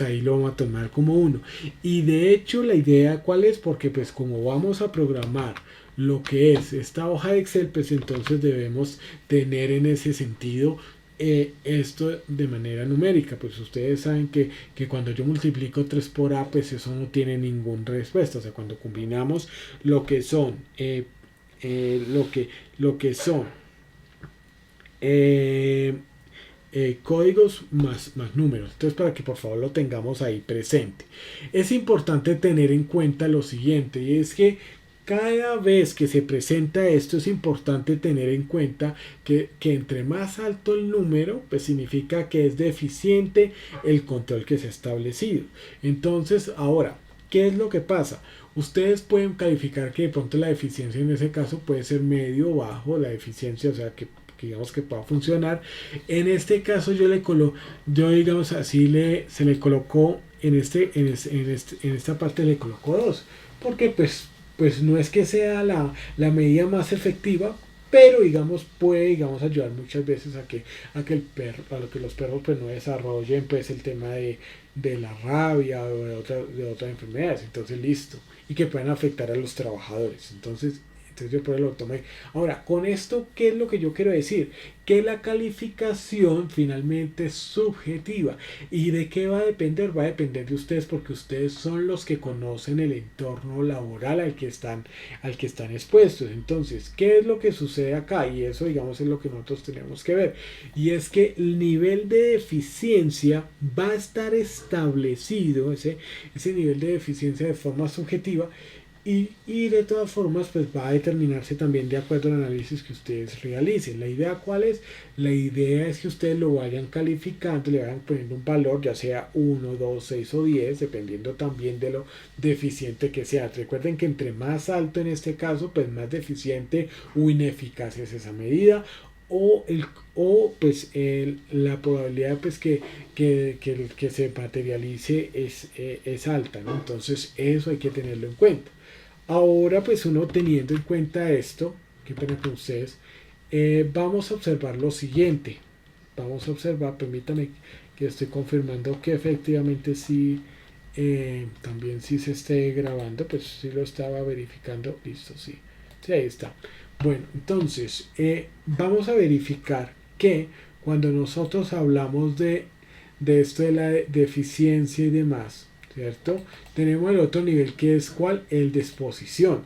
ahí lo vamos a tomar como 1. Y de hecho, la idea, ¿cuál es? Porque pues como vamos a programar lo que es esta hoja de Excel, pues entonces debemos tener en ese sentido esto de manera numérica. Pues ustedes saben que cuando yo multiplico 3 por A, pues eso no tiene ninguna respuesta. O sea, cuando combinamos lo que son códigos más números. Entonces, para que por favor lo tengamos ahí presente, es importante tener en cuenta lo siguiente, y es que cada vez que se presenta esto es importante tener en cuenta que entre más alto el número, pues significa que es deficiente el control que se ha establecido. Entonces, ahora, ¿qué es lo que pasa? Ustedes pueden calificar que de pronto la deficiencia en ese caso puede ser medio o bajo, la deficiencia, o sea, que digamos que pueda funcionar. En este caso yo digamos así se le colocó en esta parte le colocó 2 porque pues no es que sea la medida más efectiva, pero digamos puede digamos ayudar muchas veces a que el perro, a lo que los perros pues no desarrollen pues el tema de la rabia o de otras enfermedades. Entonces listo, y que puedan afectar a los trabajadores. Entonces yo por eso lo tomé. Ahora, con esto, ¿qué es lo que yo quiero decir? Que la calificación finalmente es subjetiva. ¿Y de qué va a depender? Va a depender de ustedes, porque ustedes son los que conocen el entorno laboral al que están expuestos. Entonces, ¿qué es lo que sucede acá? Y eso, digamos, es lo que nosotros tenemos que ver. Y es que el nivel de eficiencia va a estar establecido, ese nivel de eficiencia de forma subjetiva. Y de todas formas, pues va a determinarse también de acuerdo al análisis que ustedes realicen. ¿La idea cuál es? La idea es que ustedes lo vayan calificando, le vayan poniendo un valor, ya sea 1, 2, 6 o 10, dependiendo también de lo deficiente que sea. Recuerden que entre más alto en este caso, pues más deficiente o ineficaz es esa medida. La probabilidad pues que se materialice es alta, ¿no? Entonces eso hay que tenerlo en cuenta. Ahora, pues uno teniendo en cuenta esto, qué pena con ustedes, vamos a observar lo siguiente. Vamos a observar, permítame que estoy confirmando que efectivamente sí, también sí se esté grabando, pues sí lo estaba verificando, listo, sí, sí, ahí está. Bueno, entonces, vamos a verificar que cuando nosotros hablamos de esto de la deficiencia y demás, ¿cierto? Tenemos el otro nivel que es ¿cuál? El de exposición.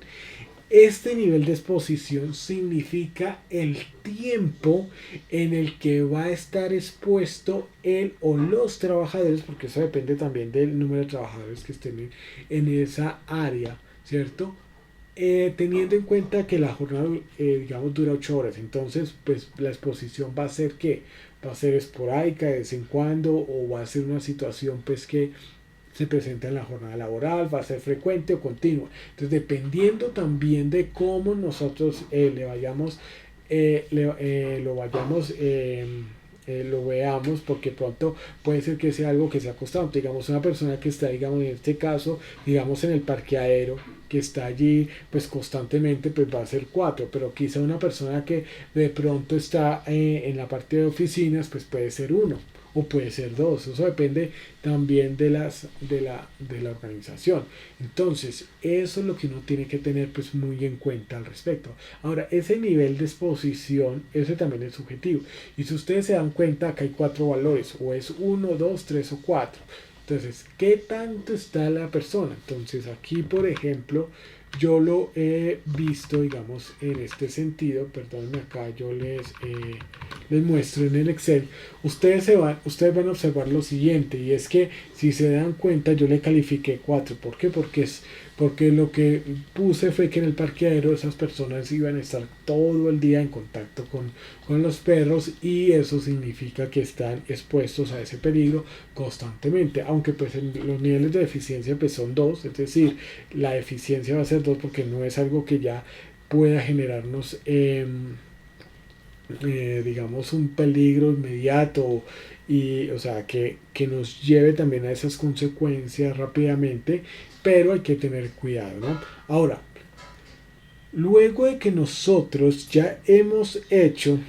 Este nivel de exposición significa el tiempo en el que va a estar expuesto él o los trabajadores, porque eso depende también del número de trabajadores que estén en esa área, ¿cierto? Teniendo en cuenta que la jornada, digamos, dura 8 horas, entonces, pues la exposición va a ser que va a ser esporádica de vez en cuando o va a ser una situación, pues, que se presenta en la jornada laboral, va a ser frecuente o continua. Entonces, dependiendo también de cómo nosotros lo veamos, porque pronto puede ser que sea algo que sea constante. Digamos, una persona que está, digamos, en este caso, digamos, en el parqueadero, que está allí, pues constantemente, pues va a ser 4, pero quizá una persona que de pronto está en la parte de oficinas, pues puede ser 1 o puede ser 2, eso depende también de la organización. Entonces eso es lo que uno tiene que tener pues muy en cuenta al respecto. Ahora, ese nivel de exposición, ese también es subjetivo, y si ustedes se dan cuenta, acá hay 4 valores, o es 1, 2, 3 o 4. Entonces, ¿qué tanto está la persona? Entonces aquí, por ejemplo, yo lo he visto, digamos, en este sentido. Perdónenme, acá yo les muestro en el Excel. Ustedes van a observar lo siguiente, y es que si se dan cuenta, yo le califiqué 4. ¿Por qué? Porque lo que puse fue que en el parqueadero esas personas iban a estar todo el día en contacto con los perros, y eso significa que están expuestos a ese peligro constantemente, aunque pues los niveles de eficiencia pues son 2, es decir, la eficiencia va a ser 2 porque no es algo que ya pueda generarnos digamos un peligro inmediato, y o sea que nos lleve también a esas consecuencias rápidamente, pero hay que tener cuidado, ¿no? Ahora, luego de que ya hemos hecho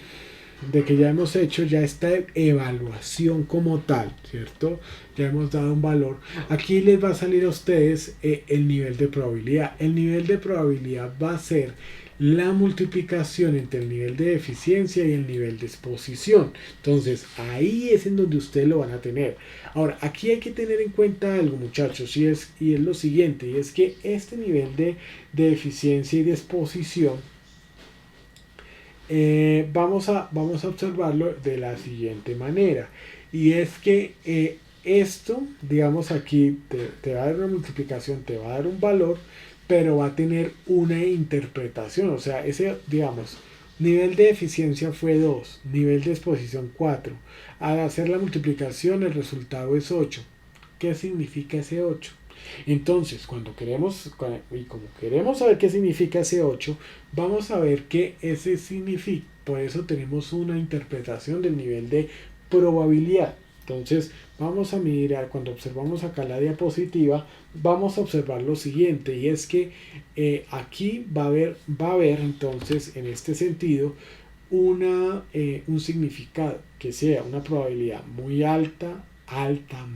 ya esta evaluación como tal, ¿cierto? Ya hemos dado un valor. Aquí les va a salir a ustedes el nivel de probabilidad. El nivel de probabilidad va a ser la multiplicación entre el nivel de eficiencia y el nivel de exposición. Entonces, ahí es en donde ustedes lo van a tener. Ahora, aquí hay que tener en cuenta algo, muchachos, y es lo siguiente, y es que este nivel de eficiencia y de exposición, vamos a observarlo de la siguiente manera, y es que esto, digamos, aquí te va a dar una multiplicación, te va a dar un valor, pero va a tener una interpretación, o sea, ese, digamos, nivel de eficiencia fue 2, nivel de exposición 4. Al hacer la multiplicación el resultado es 8. ¿Qué significa ese 8? Entonces, y como queremos saber qué significa ese 8, vamos a ver qué ese significa. Por eso tenemos una interpretación del nivel de probabilidad. Entonces, vamos a mirar, cuando observamos acá la diapositiva, vamos a observar lo siguiente, y es que aquí va a haber entonces, en este sentido, un significado, que sea una probabilidad muy alta,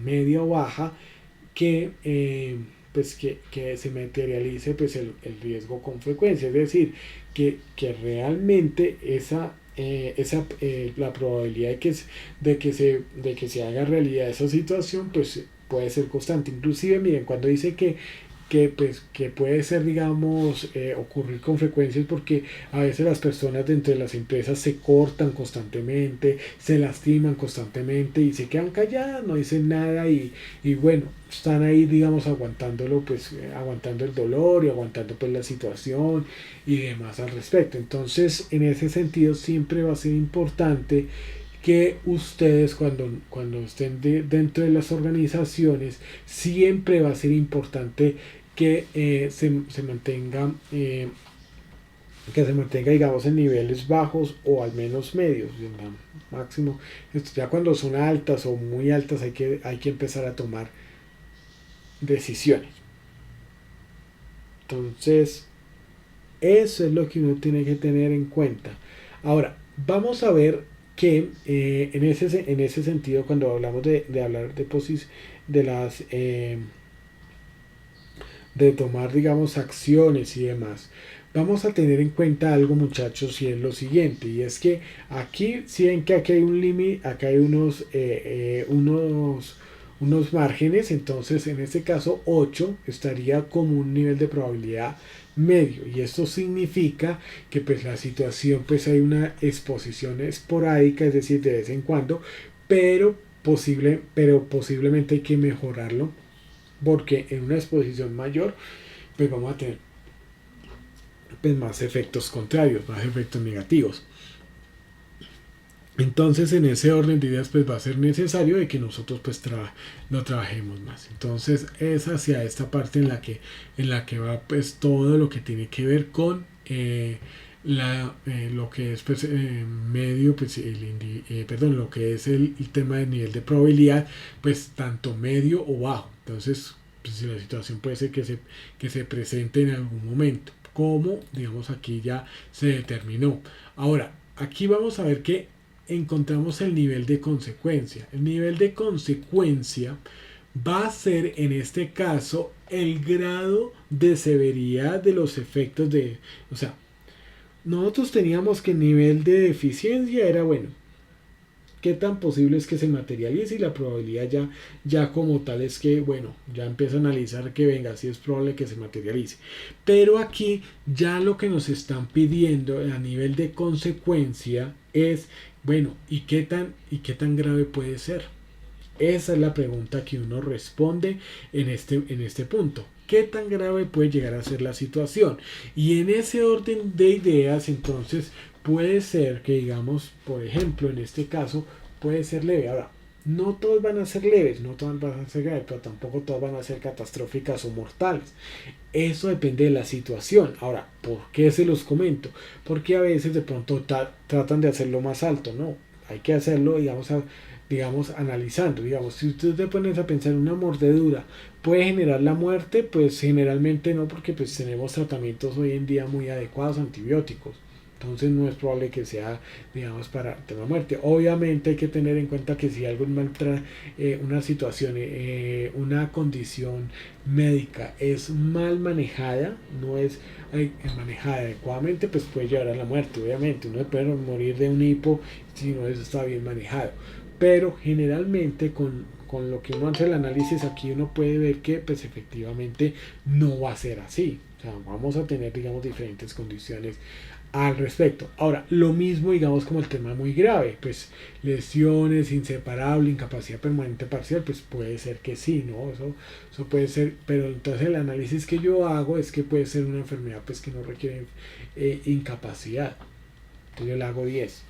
media o baja, que se materialice pues el riesgo con frecuencia, es decir, que realmente la probabilidad de que se haga realidad esa situación pues puede ser constante. Inclusive miren, cuando dice que puede ser, digamos, ocurrir con frecuencia, es porque a veces las personas dentro de las empresas se cortan constantemente, se lastiman constantemente y se quedan calladas, no dicen nada y bueno, están ahí, digamos, aguantándolo, pues aguantando el dolor y aguantando pues la situación y demás al respecto. Entonces, en ese sentido, siempre va a ser importante que ustedes cuando estén dentro de las organizaciones, siempre va a ser importante que se mantenga, digamos, en niveles bajos o al menos medios, máximo. Ya cuando son altas o muy altas hay que empezar a tomar decisiones. Entonces, eso es lo que uno tiene que tener en cuenta. Ahora, vamos a ver que en ese sentido, cuando hablamos de hablar de las de tomar, digamos, acciones y demás, vamos a tener en cuenta algo, muchachos, y es lo siguiente, y es que aquí, si ven que aquí hay un límite, acá hay unos márgenes, entonces en este caso 8 estaría como un nivel de probabilidad medio, y esto significa que pues la situación, pues hay una exposición esporádica, es decir, de vez en cuando, pero posiblemente hay que mejorarlo, porque en una exposición mayor pues vamos a tener pues más efectos contrarios, más efectos negativos. Entonces, en ese orden de ideas pues va a ser necesario de que nosotros pues lo trabajemos más. Entonces es hacia esta parte en la que va pues todo lo que tiene que ver con lo que es pues, medio, pues perdón, lo que es el tema del nivel de probabilidad, pues tanto medio o bajo. Entonces, pues, si la situación puede ser que se presente en algún momento, como digamos aquí ya se determinó. Ahora, aquí vamos a ver que encontramos el nivel de consecuencia. El nivel de consecuencia va a ser en este caso el grado de severidad de los efectos o sea, nosotros teníamos que el nivel de deficiencia era bueno. ¿Qué tan posible es que se materialice? Y la probabilidad ya como tal es que, bueno, ya empieza a analizar que venga, si es probable que se materialice. Pero aquí ya lo que nos están pidiendo a nivel de consecuencia es, bueno, ¿y qué tan grave puede ser? Esa es la pregunta que uno responde en este punto. ¿Qué tan grave puede llegar a ser la situación? Y en ese orden de ideas, entonces, puede ser que, digamos, por ejemplo, en este caso, puede ser leve. Ahora, no todos van a ser leves, no todos van a ser graves, pero tampoco todas van a ser catastróficas o mortales. Eso depende de la situación. Ahora, ¿por qué se los comento? Porque a veces de pronto tratan de hacerlo más alto, ¿no? Hay que hacerlo, digamos, analizando. Digamos, si ustedes te pones a pensar, una mordedura puede generar la muerte, pues generalmente no, porque pues tenemos tratamientos hoy en día muy adecuados, antibióticos. Entonces no es probable que sea, digamos, para tener muerte. Obviamente hay que tener en cuenta que si algo una situación, una condición médica es mal manejada, no es manejada adecuadamente, pues puede llevar a la muerte. Obviamente uno puede morir de un hipo si no está bien manejado. Pero generalmente con lo que uno hace el análisis aquí, uno puede ver que pues efectivamente no va a ser así. O sea, vamos a tener, digamos, diferentes condiciones al respecto. Ahora, lo mismo, digamos, como el tema muy grave, pues lesiones, inseparable, incapacidad permanente parcial, pues puede ser que sí, ¿no? Eso puede ser, pero entonces el análisis que yo hago es que puede ser una enfermedad pues que no requiere incapacidad. Entonces yo le hago 10.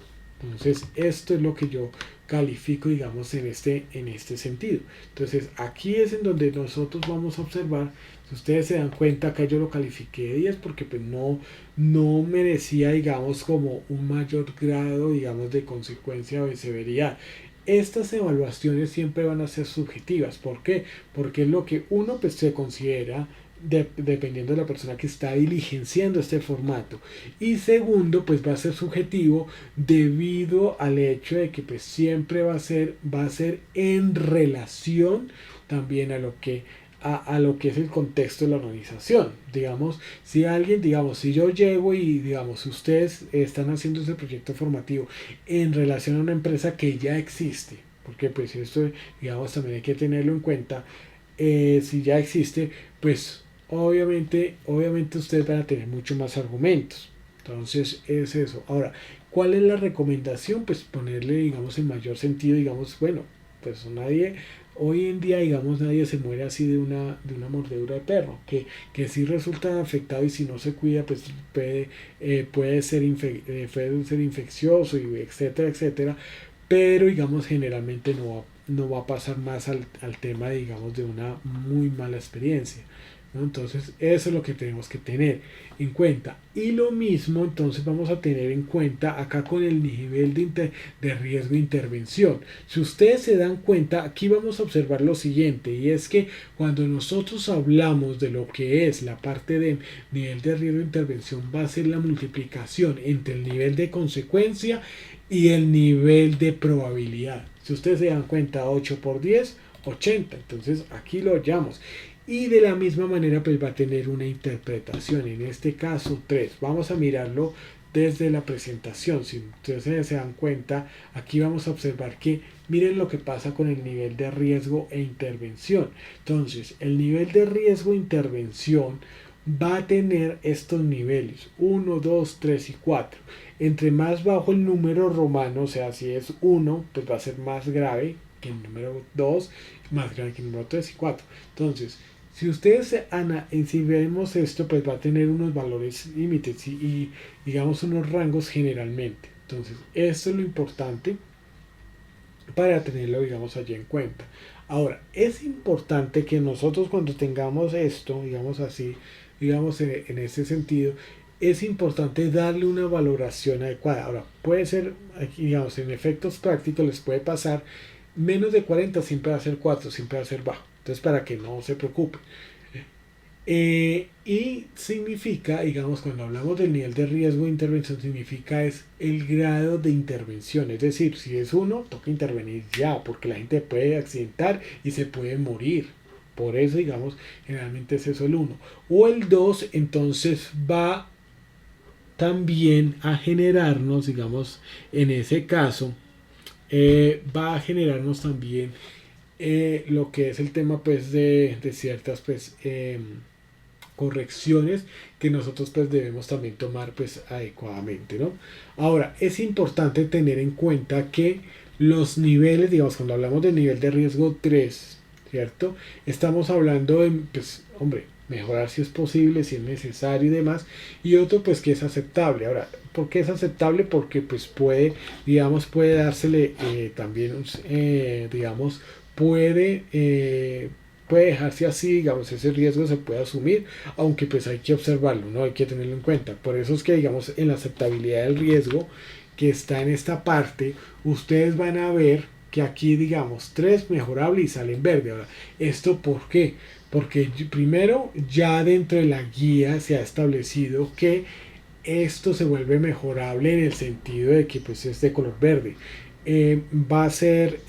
Entonces esto es lo que yo califico, digamos, en este sentido. Entonces aquí es en donde nosotros vamos a observar. Si ustedes se dan cuenta, acá yo lo califiqué de 10 porque pues no merecía, digamos, como un mayor grado, digamos, de consecuencia o de severidad. Estas evaluaciones siempre van a ser subjetivas. ¿Por qué? Porque es lo que uno pues se considera dependiendo de la persona que está diligenciando este formato, y segundo pues va a ser subjetivo debido al hecho de que pues siempre va a ser en relación también a lo que es el contexto de la organización. Digamos, si alguien, digamos, si yo llego y digamos, si ustedes están haciendo ese proyecto formativo en relación a una empresa que ya existe, porque pues esto, digamos, también hay que tenerlo en cuenta, si ya existe, pues obviamente ustedes van a tener mucho más argumentos. Entonces es eso. Ahora, ¿cuál es la recomendación? Pues ponerle, digamos, en mayor sentido, digamos, bueno, pues hoy en día, digamos, nadie se muere así de una mordedura de perro, que sí resulta afectado y si no se cuida, pues puede ser infeccioso, y etcétera, etcétera, pero digamos, generalmente no va a pasar más al tema, digamos, de una muy mala experiencia, ¿no? Entonces eso es lo que tenemos que tener en cuenta, y lo mismo entonces vamos a tener en cuenta acá con el nivel de riesgo de intervención. Si ustedes se dan cuenta, aquí vamos a observar lo siguiente, y es que cuando nosotros hablamos de lo que es la parte de nivel de riesgo de intervención, va a ser la multiplicación entre el nivel de consecuencia y el nivel de probabilidad. Si ustedes se dan cuenta, 8 por 10, 80. Entonces aquí lo hallamos. Y de la misma manera pues va a tener una interpretación. En este caso 3. Vamos a mirarlo desde la presentación. Si ustedes se dan cuenta, aquí vamos a observar que miren lo que pasa con el nivel de riesgo e intervención. Entonces el nivel de riesgo e intervención va a tener estos niveles 1, 2, 3 y 4. Entre más bajo el número romano, o sea, si es 1, pues va a ser más grave que el número 2, más grave que el número 3 y 4. Entonces, si ustedes si vemos esto, pues va a tener unos valores límites y digamos unos rangos generalmente. Entonces, esto es lo importante para tenerlo, digamos, allí en cuenta. Ahora, es importante que nosotros cuando tengamos esto, digamos así, digamos en ese sentido, es importante darle una valoración adecuada. Ahora, puede ser, digamos, en efectos prácticos les puede pasar menos de 40, siempre va a ser 4, siempre va a ser bajo. Entonces, para que no se preocupen. Y significa, digamos, cuando hablamos del nivel de riesgo de intervención, significa es el grado de intervención. Es decir, si es 1, toca intervenir ya, porque la gente puede accidentar y se puede morir. Por eso, digamos, generalmente es eso el 1. O el 2, entonces va también a generarnos, digamos, en ese caso, va a generarnos también lo que es el tema pues de ciertas pues correcciones que nosotros pues debemos también tomar pues adecuadamente, ¿no? Ahora, es importante tener en cuenta que los niveles, digamos, cuando hablamos del nivel de riesgo 3, ¿cierto? Estamos hablando de, pues, hombre, mejorar si es posible, si es necesario y demás, y otro pues que es aceptable. Ahora, ¿por qué es aceptable? Porque pues puede dársele también, digamos, puede dejarse así, digamos, ese riesgo se puede asumir, aunque pues hay que observarlo, ¿no? Hay que tenerlo en cuenta. Por eso es que, digamos, en la aceptabilidad del riesgo que está en esta parte, ustedes van a ver que aquí, digamos, 3 mejorable y sale en verde. Ahora, ¿esto por qué? Porque primero, ya dentro de la guía se ha establecido que esto se vuelve mejorable en el sentido de que pues es de color verde. Va a ser,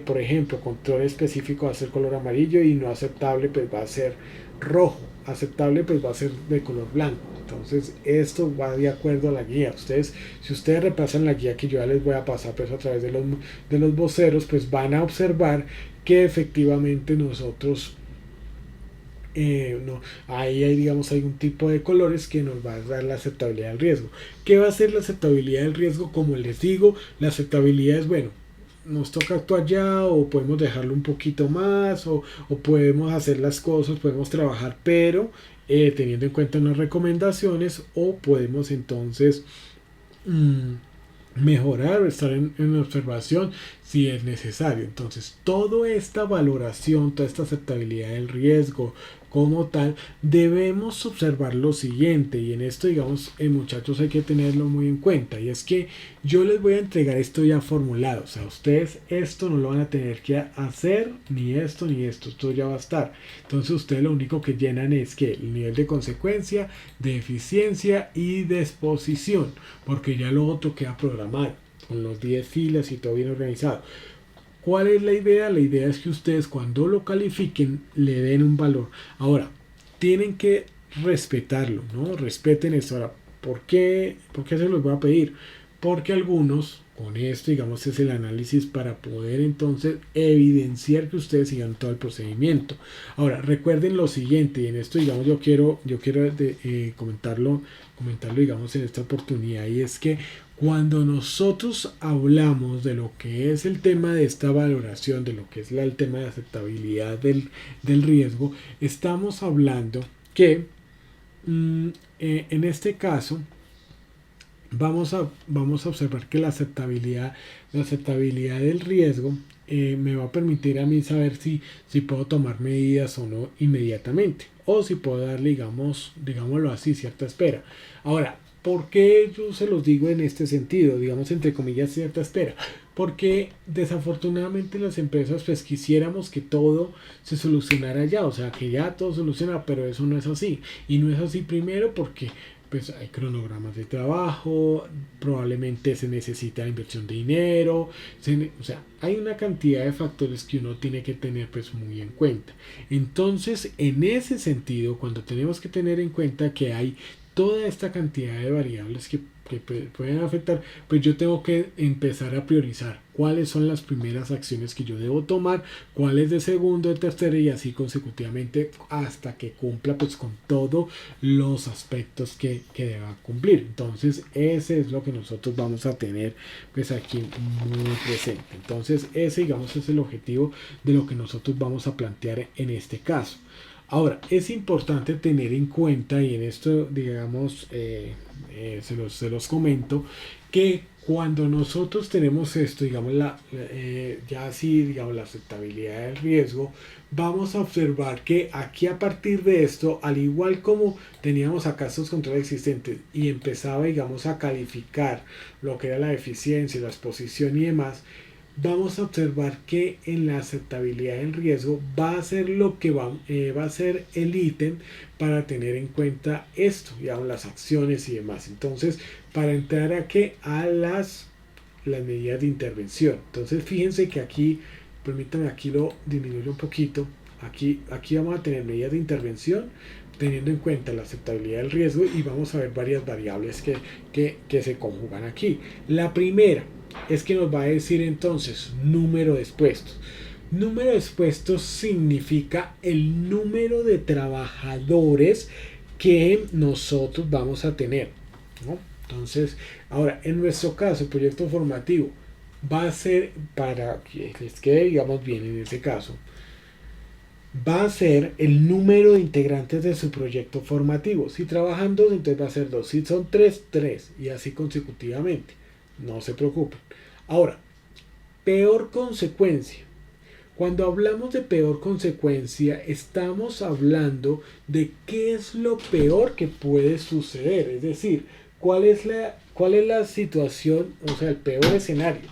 por ejemplo, control específico va a ser color amarillo y no aceptable pues va a ser rojo. Aceptable pues va a ser de color blanco. Entonces esto va de acuerdo a la guía. Si ustedes repasan la guía que yo ya les voy a pasar pues a través de los voceros, pues van a observar que efectivamente nosotros No, ahí hay, digamos, hay un tipo de colores que nos va a dar la aceptabilidad del riesgo. ¿Qué va a ser la aceptabilidad del riesgo? Como les digo, la aceptabilidad es, bueno, nos toca actuar ya o podemos dejarlo un poquito más o podemos hacer las cosas, podemos trabajar, pero teniendo en cuenta unas recomendaciones o podemos entonces mmm, mejorar o estar en observación si es necesario. Entonces, toda esta valoración, toda esta aceptabilidad del riesgo como tal, debemos observar lo siguiente, y en esto, digamos, muchachos, hay que tenerlo muy en cuenta, y es que yo les voy a entregar esto ya formulado. O sea, ustedes esto no lo van a tener que hacer, ni esto ya va a estar. Entonces, ustedes lo único que llenan es que el nivel de consecuencia, de eficiencia y de exposición, porque ya lo otro queda programado con los 10 filas y todo bien organizado. ¿Cuál es la idea? La idea es que ustedes cuando lo califiquen le den un valor. Ahora, tienen que respetarlo, ¿no? Respeten esto. Ahora, ¿por qué se los voy a pedir? Porque algunos, con esto, digamos, es el análisis para poder entonces evidenciar que ustedes sigan todo el procedimiento. Ahora, recuerden lo siguiente, y en esto, digamos, yo quiero comentarlo, digamos, en esta oportunidad, y es que cuando nosotros hablamos de lo que es el tema de esta valoración, de lo que es el tema de aceptabilidad del riesgo, estamos hablando que en este caso vamos a observar que la aceptabilidad del riesgo me va a permitir a mí saber si puedo tomar medidas o no inmediatamente, o si puedo darle, digámoslo así, cierta espera. Ahora, ¿por qué yo se los digo en este sentido? Digamos, entre comillas, cierta espera. Porque desafortunadamente las empresas pues quisiéramos que todo se solucionara ya, o sea, que ya todo soluciona, pero eso no es así. Y no es así primero porque pues hay cronogramas de trabajo, probablemente se necesita inversión de dinero, o sea, hay una cantidad de factores que uno tiene que tener pues muy en cuenta. Entonces, en ese sentido, cuando tenemos que tener en cuenta que hay toda esta cantidad de variables que pueden afectar, pues yo tengo que empezar a priorizar cuáles son las primeras acciones que yo debo tomar, cuáles de segundo, de tercero y así consecutivamente hasta que cumpla pues con todos los aspectos que deba cumplir. Entonces ese es lo que nosotros vamos a tener pues aquí muy presente. Entonces ese, digamos, es el objetivo de lo que nosotros vamos a plantear en este caso. Ahora, es importante tener en cuenta, y en esto, digamos, se los comento, que cuando nosotros tenemos esto, digamos, ya así, digamos, la aceptabilidad del riesgo, vamos a observar que aquí a partir de esto, al igual como teníamos acá estos controles existentes y empezaba, digamos, a calificar lo que era la eficiencia, la exposición y demás, vamos a observar que en la aceptabilidad del riesgo va a ser lo que va a ser el ítem para tener en cuenta esto, digamos, las acciones y demás. Entonces, para entrar a las medidas de intervención. Entonces, fíjense que aquí, permítanme, aquí lo disminuyo un poquito. Aquí vamos a tener medidas de intervención teniendo en cuenta la aceptabilidad del riesgo y vamos a ver varias variables que se conjugan aquí. La primera es que nos va a decir entonces número de expuestos. Número de expuestos significa el número de trabajadores que nosotros vamos a tener, ¿no? Entonces, ahora, en nuestro caso, el proyecto formativo va a ser, para que les quede, digamos, bien en ese caso, va a ser el número de integrantes de su proyecto formativo. Si trabajan dos, entonces va a ser dos. Si son tres, tres. Y así consecutivamente. No se preocupen. Ahora, peor consecuencia. Cuando hablamos de peor consecuencia, estamos hablando de qué es lo peor que puede suceder. Es decir, cuál es la situación, o sea, el peor escenario.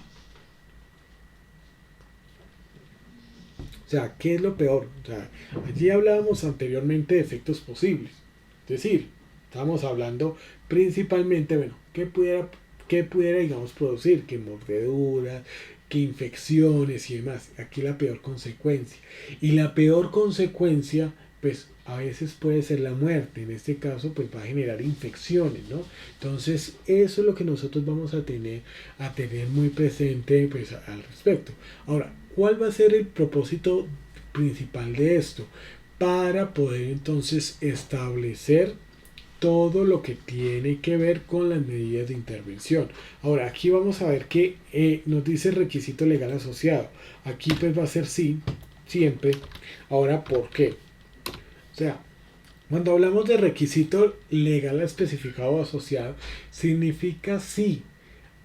O sea, ¿qué es lo peor? O sea, allí hablábamos anteriormente de efectos posibles. Es decir, estábamos hablando principalmente, bueno, ¿qué pudiera, digamos, producir? Que mordeduras, que infecciones y demás. Aquí la peor consecuencia. Y la peor consecuencia, pues a veces puede ser la muerte. En este caso, pues va a generar infecciones, ¿no? Entonces, eso es lo que nosotros vamos a tener muy presente, pues, al respecto. Ahora, ¿cuál va a ser el propósito principal de esto? para poder entonces establecer todo lo que tiene que ver con las medidas de intervención. Ahora, aquí vamos a ver que nos dice requisito legal asociado. Aquí pues va a ser sí, siempre. Ahora, ¿por qué? O sea, cuando hablamos de requisito legal especificado o asociado, significa sí,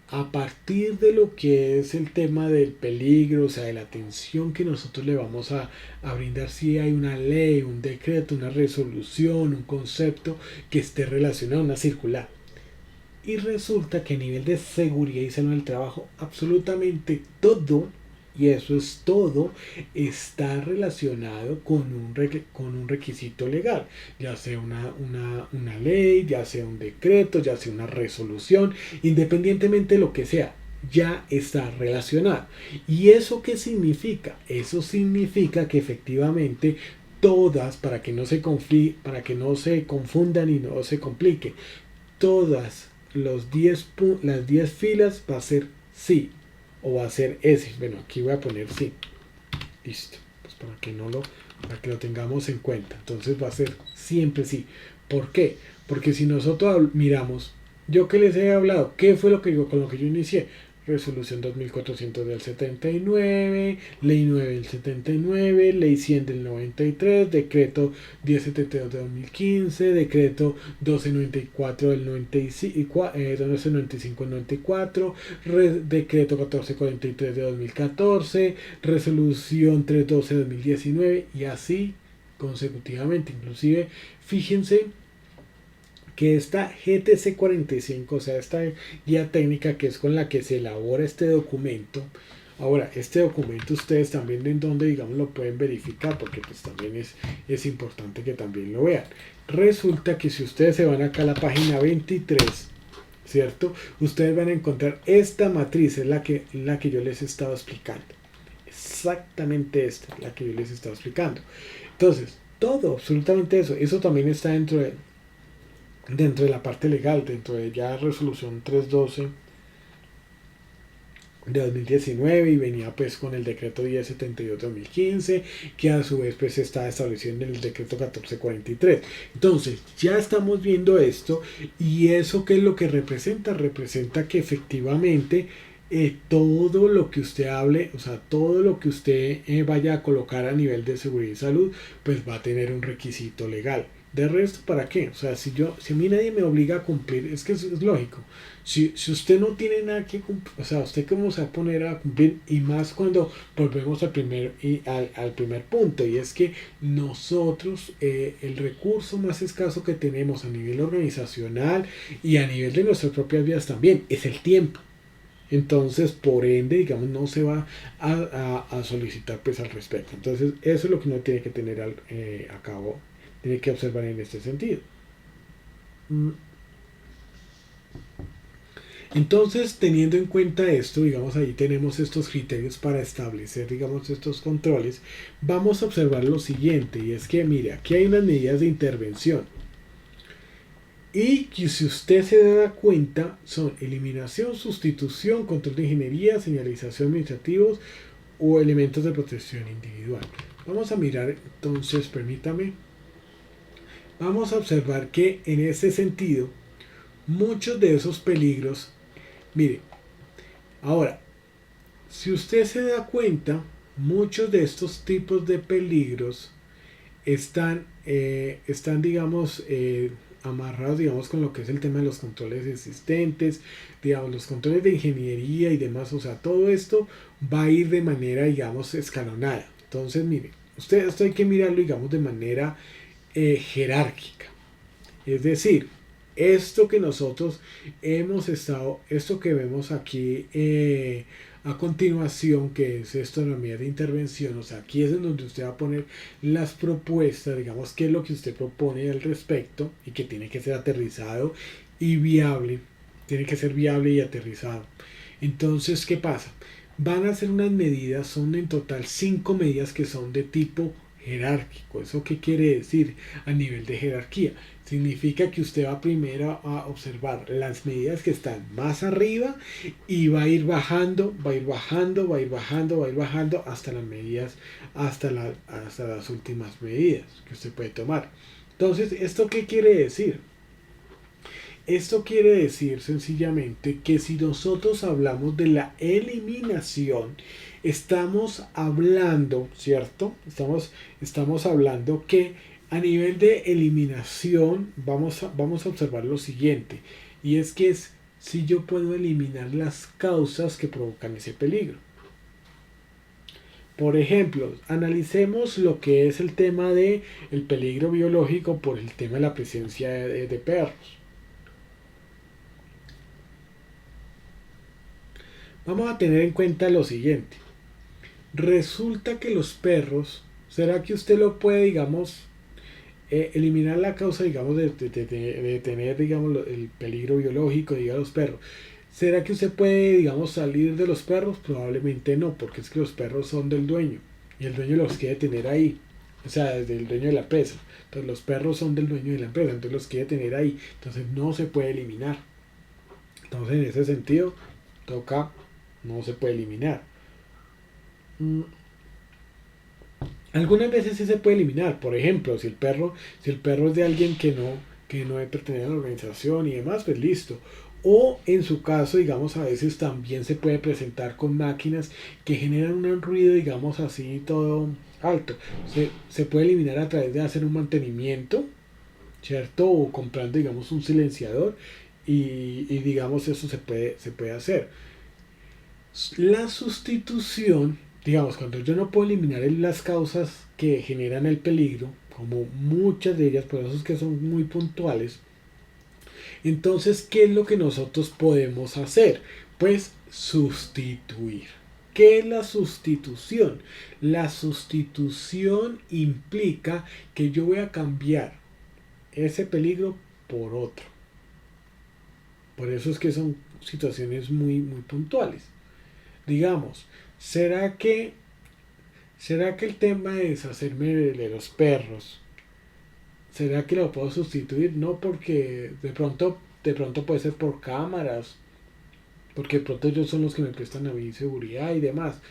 a partir de lo que es el tema del peligro, o sea, de la atención que nosotros le vamos a brindar, si hay una ley, un decreto, una resolución, un concepto que esté relacionado a una circular. Y resulta que a nivel de seguridad y salud del trabajo, absolutamente todo, y eso es todo, está relacionado con un requisito legal, ya sea una ley, ya sea un decreto, ya sea una resolución, independientemente de lo que sea, ya está relacionado. ¿Y eso qué significa? Eso significa que efectivamente todas, para que no se confundan y no se complique, todas las 10 filas va a ser sí o va a ser ese. Bueno, aquí voy a poner sí. Listo. Pues para que lo tengamos en cuenta. Entonces va a ser siempre sí. ¿Por qué? Porque si nosotros miramos, yo que les he hablado, ¿qué fue lo que con lo que yo inicié? Resolución 2400 del 79, Ley 9 del 79, Ley 100 del 93, Decreto 1072 de 2015, Decreto 1294 del 95, 1295 del 94, Decreto 1443 de 2014, Resolución 312 de 2019 y así consecutivamente. Inclusive, fíjense que esta GTC 45, o sea, esta guía técnica que es con la que se elabora este documento. Ahora, este documento ustedes también en donde, digamos, lo pueden verificar, porque pues también es importante que también lo vean. Resulta que si ustedes se van acá a la página 23, ¿cierto? Ustedes van a encontrar esta matriz, es la que yo les estaba explicando. Exactamente esta, la que yo les estaba explicando. Entonces, todo, absolutamente eso también está dentro de la parte legal, dentro de ya resolución 312 de 2019 y venía pues con el decreto 1072 de 2015 que a su vez pues está establecido en el decreto 1443. Entonces ya estamos viendo esto y eso qué es lo que representa que efectivamente todo lo que usted hable, o sea, todo lo que usted vaya a colocar a nivel de seguridad y salud, pues va a tener un requisito legal. De resto, ¿para qué? O sea, si a mí nadie me obliga a cumplir, es que es lógico. Si usted no tiene nada que cumplir, o sea, ¿usted cómo se va a poner a cumplir? Y más cuando volvemos al primer punto, y es que nosotros, el recurso más escaso que tenemos a nivel organizacional y a nivel de nuestras propias vidas también, es el tiempo. Entonces, por ende, digamos, no se va a solicitar pues al respecto. Entonces, eso es lo que uno tiene que tener a cabo, tiene que observar en este sentido. Entonces, teniendo en cuenta esto, digamos, ahí tenemos estos criterios para establecer, digamos, estos controles. Vamos a observar lo siguiente, y es que, mire, aquí hay unas medidas de intervención. Y que si usted se da cuenta, son eliminación, sustitución, control de ingeniería, señalización administrativos o elementos de protección individual. Vamos a mirar, entonces, permítame. Vamos a observar que en ese sentido, muchos de esos peligros, mire, ahora, si usted se da cuenta, muchos de estos tipos de peligros están digamos, amarrados, digamos, con lo que es el tema de los controles existentes, digamos, los controles de ingeniería y demás. O sea, todo esto va a ir de manera, digamos, escalonada. Entonces, mire, esto hay que mirarlo, digamos, de manera jerárquica. Es decir, esto que nosotros esto que vemos aquí a continuación, que es esto de la medida de intervención, o sea, aquí es en donde usted va a poner las propuestas, digamos, qué es lo que usted propone al respecto y que tiene que ser aterrizado y viable, tiene que ser viable y aterrizado. Entonces, ¿qué pasa? Van a ser unas medidas, son en total 5 medidas que son de tipo jerárquico. ¿Eso qué quiere decir a nivel de jerarquía? Significa que usted va primero a observar las medidas que están más arriba y va a ir bajando, va a ir bajando, va a ir bajando, va a ir bajando hasta las medidas, hasta las últimas medidas que usted puede tomar. Entonces, ¿esto qué quiere decir? Esto quiere decir sencillamente que si nosotros hablamos de la eliminación, estamos hablando, ¿cierto? Estamos hablando que a nivel de eliminación vamos a observar lo siguiente, y es que es si yo puedo eliminar las causas que provocan ese peligro. Por ejemplo, analicemos lo que es el tema de el peligro biológico por el tema de la presencia de perros. Vamos a tener en cuenta lo siguiente. Resulta que los perros, ¿será que usted lo puede, digamos, eliminar la causa, digamos, de tener, digamos, el peligro biológico, digamos, los perros? ¿Será que usted puede, digamos, salir de los perros? Probablemente no, porque es que los perros son del dueño y el dueño los quiere tener ahí. O sea, desde el dueño de la empresa. Entonces los perros son del dueño de la empresa, entonces los quiere tener ahí. Entonces no se puede eliminar. Entonces en ese sentido, toca, no se puede eliminar. Algunas veces sí se puede eliminar. Por ejemplo, si el perro es de alguien que no pertenece a la organización y demás, pues listo. O en su caso, digamos, a veces también se puede presentar con máquinas que generan un ruido, digamos así, todo alto. Se puede eliminar a través de hacer un mantenimiento, ¿cierto? O comprando, digamos, un silenciador y digamos, eso se puede hacer. La sustitución, digamos, cuando yo no puedo eliminar las causas que generan el peligro, como muchas de ellas, por eso es que son muy puntuales, entonces, ¿qué es lo que nosotros podemos hacer? Pues sustituir. ¿Qué es la sustitución? La sustitución implica que yo voy a cambiar ese peligro por otro. Por eso es que son situaciones muy, muy puntuales. Digamos, ¿será que el tema de deshacerme de los perros, será que lo puedo sustituir? No, porque de pronto puede ser por cámaras, porque de pronto ellos son los que me prestan a mí seguridad y demás.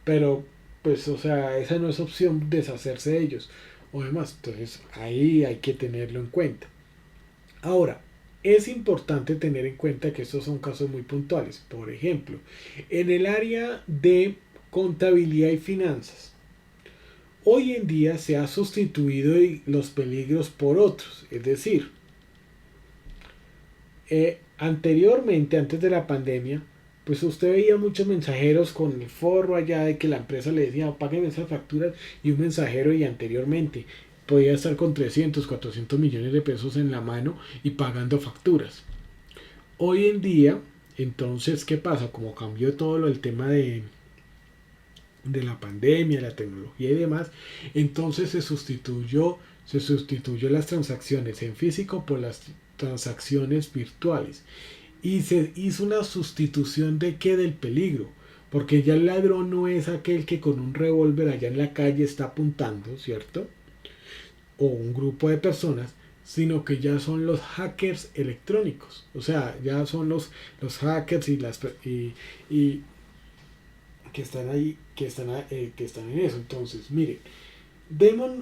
Pero, pues, o sea, esa no es opción deshacerse de ellos o demás. Entonces, ahí hay que tenerlo en cuenta. Ahora, es importante tener en cuenta que estos son casos muy puntuales. Por ejemplo, en el área de contabilidad y finanzas, hoy en día se ha sustituido los peligros por otros. Es decir, anteriormente, antes de la pandemia, pues usted veía muchos mensajeros con el forro allá de que la empresa le decía, paguen esas facturas, y un mensajero y anteriormente podía estar con 300, 400 millones de pesos en la mano y pagando facturas. Hoy en día, entonces, ¿qué pasa? Como cambió todo el tema de la pandemia, la tecnología y demás, entonces se sustituyó las transacciones en físico por las transacciones virtuales y se hizo una sustitución de qué, del peligro, porque ya el ladrón no es aquel que con un revólver allá en la calle está apuntando, ¿cierto? O un grupo de personas, sino que ya son los hackers electrónicos, o sea, ya son los hackers y que están ahí, que están en eso. Entonces, miren,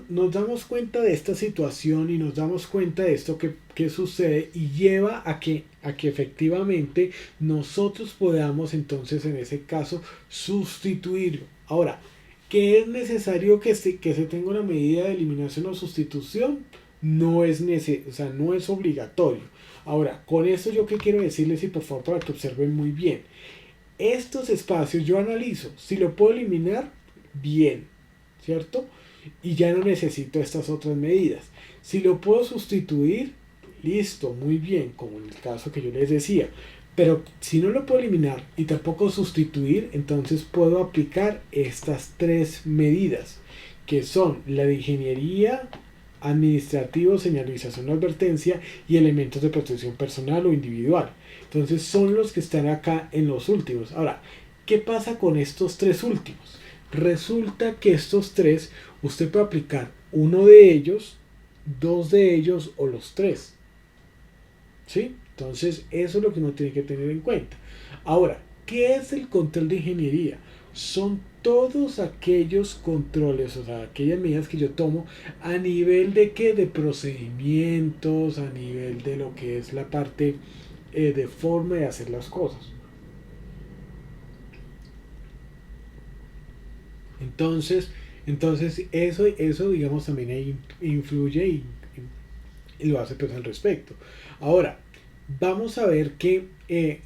nos damos cuenta de esta situación y nos damos cuenta de esto que sucede y lleva a que efectivamente nosotros podamos entonces en ese caso sustituirlo. Ahora, ¿qué es necesario que se tenga una medida de eliminación o sustitución? No es o sea, no es obligatorio. Ahora, con esto yo qué quiero decirles, y por favor para que observen muy bien, estos espacios yo analizo, si lo puedo eliminar, bien, ¿cierto? Y ya no necesito estas otras medidas. Si lo puedo sustituir, listo, muy bien, como en el caso que yo les decía. Pero si no lo puedo eliminar y tampoco sustituir, entonces puedo aplicar estas tres medidas, que son la de ingeniería, administrativo, señalización o advertencia y elementos de protección personal o individual. Entonces son los que están acá en los últimos. Ahora, ¿qué pasa con estos tres últimos? Resulta que estos tres, usted puede aplicar uno de ellos, dos de ellos o los tres. ¿Sí? Entonces, eso es lo que uno tiene que tener en cuenta. Ahora, ¿qué es el control de ingeniería? Son todos aquellos controles, o sea, aquellas medidas que yo tomo a nivel de qué, de procedimientos, a nivel de lo que es la parte de forma de hacer las cosas. Entonces, entonces eso digamos también ahí influye y lo hace pues al respecto. Ahora, vamos a ver que,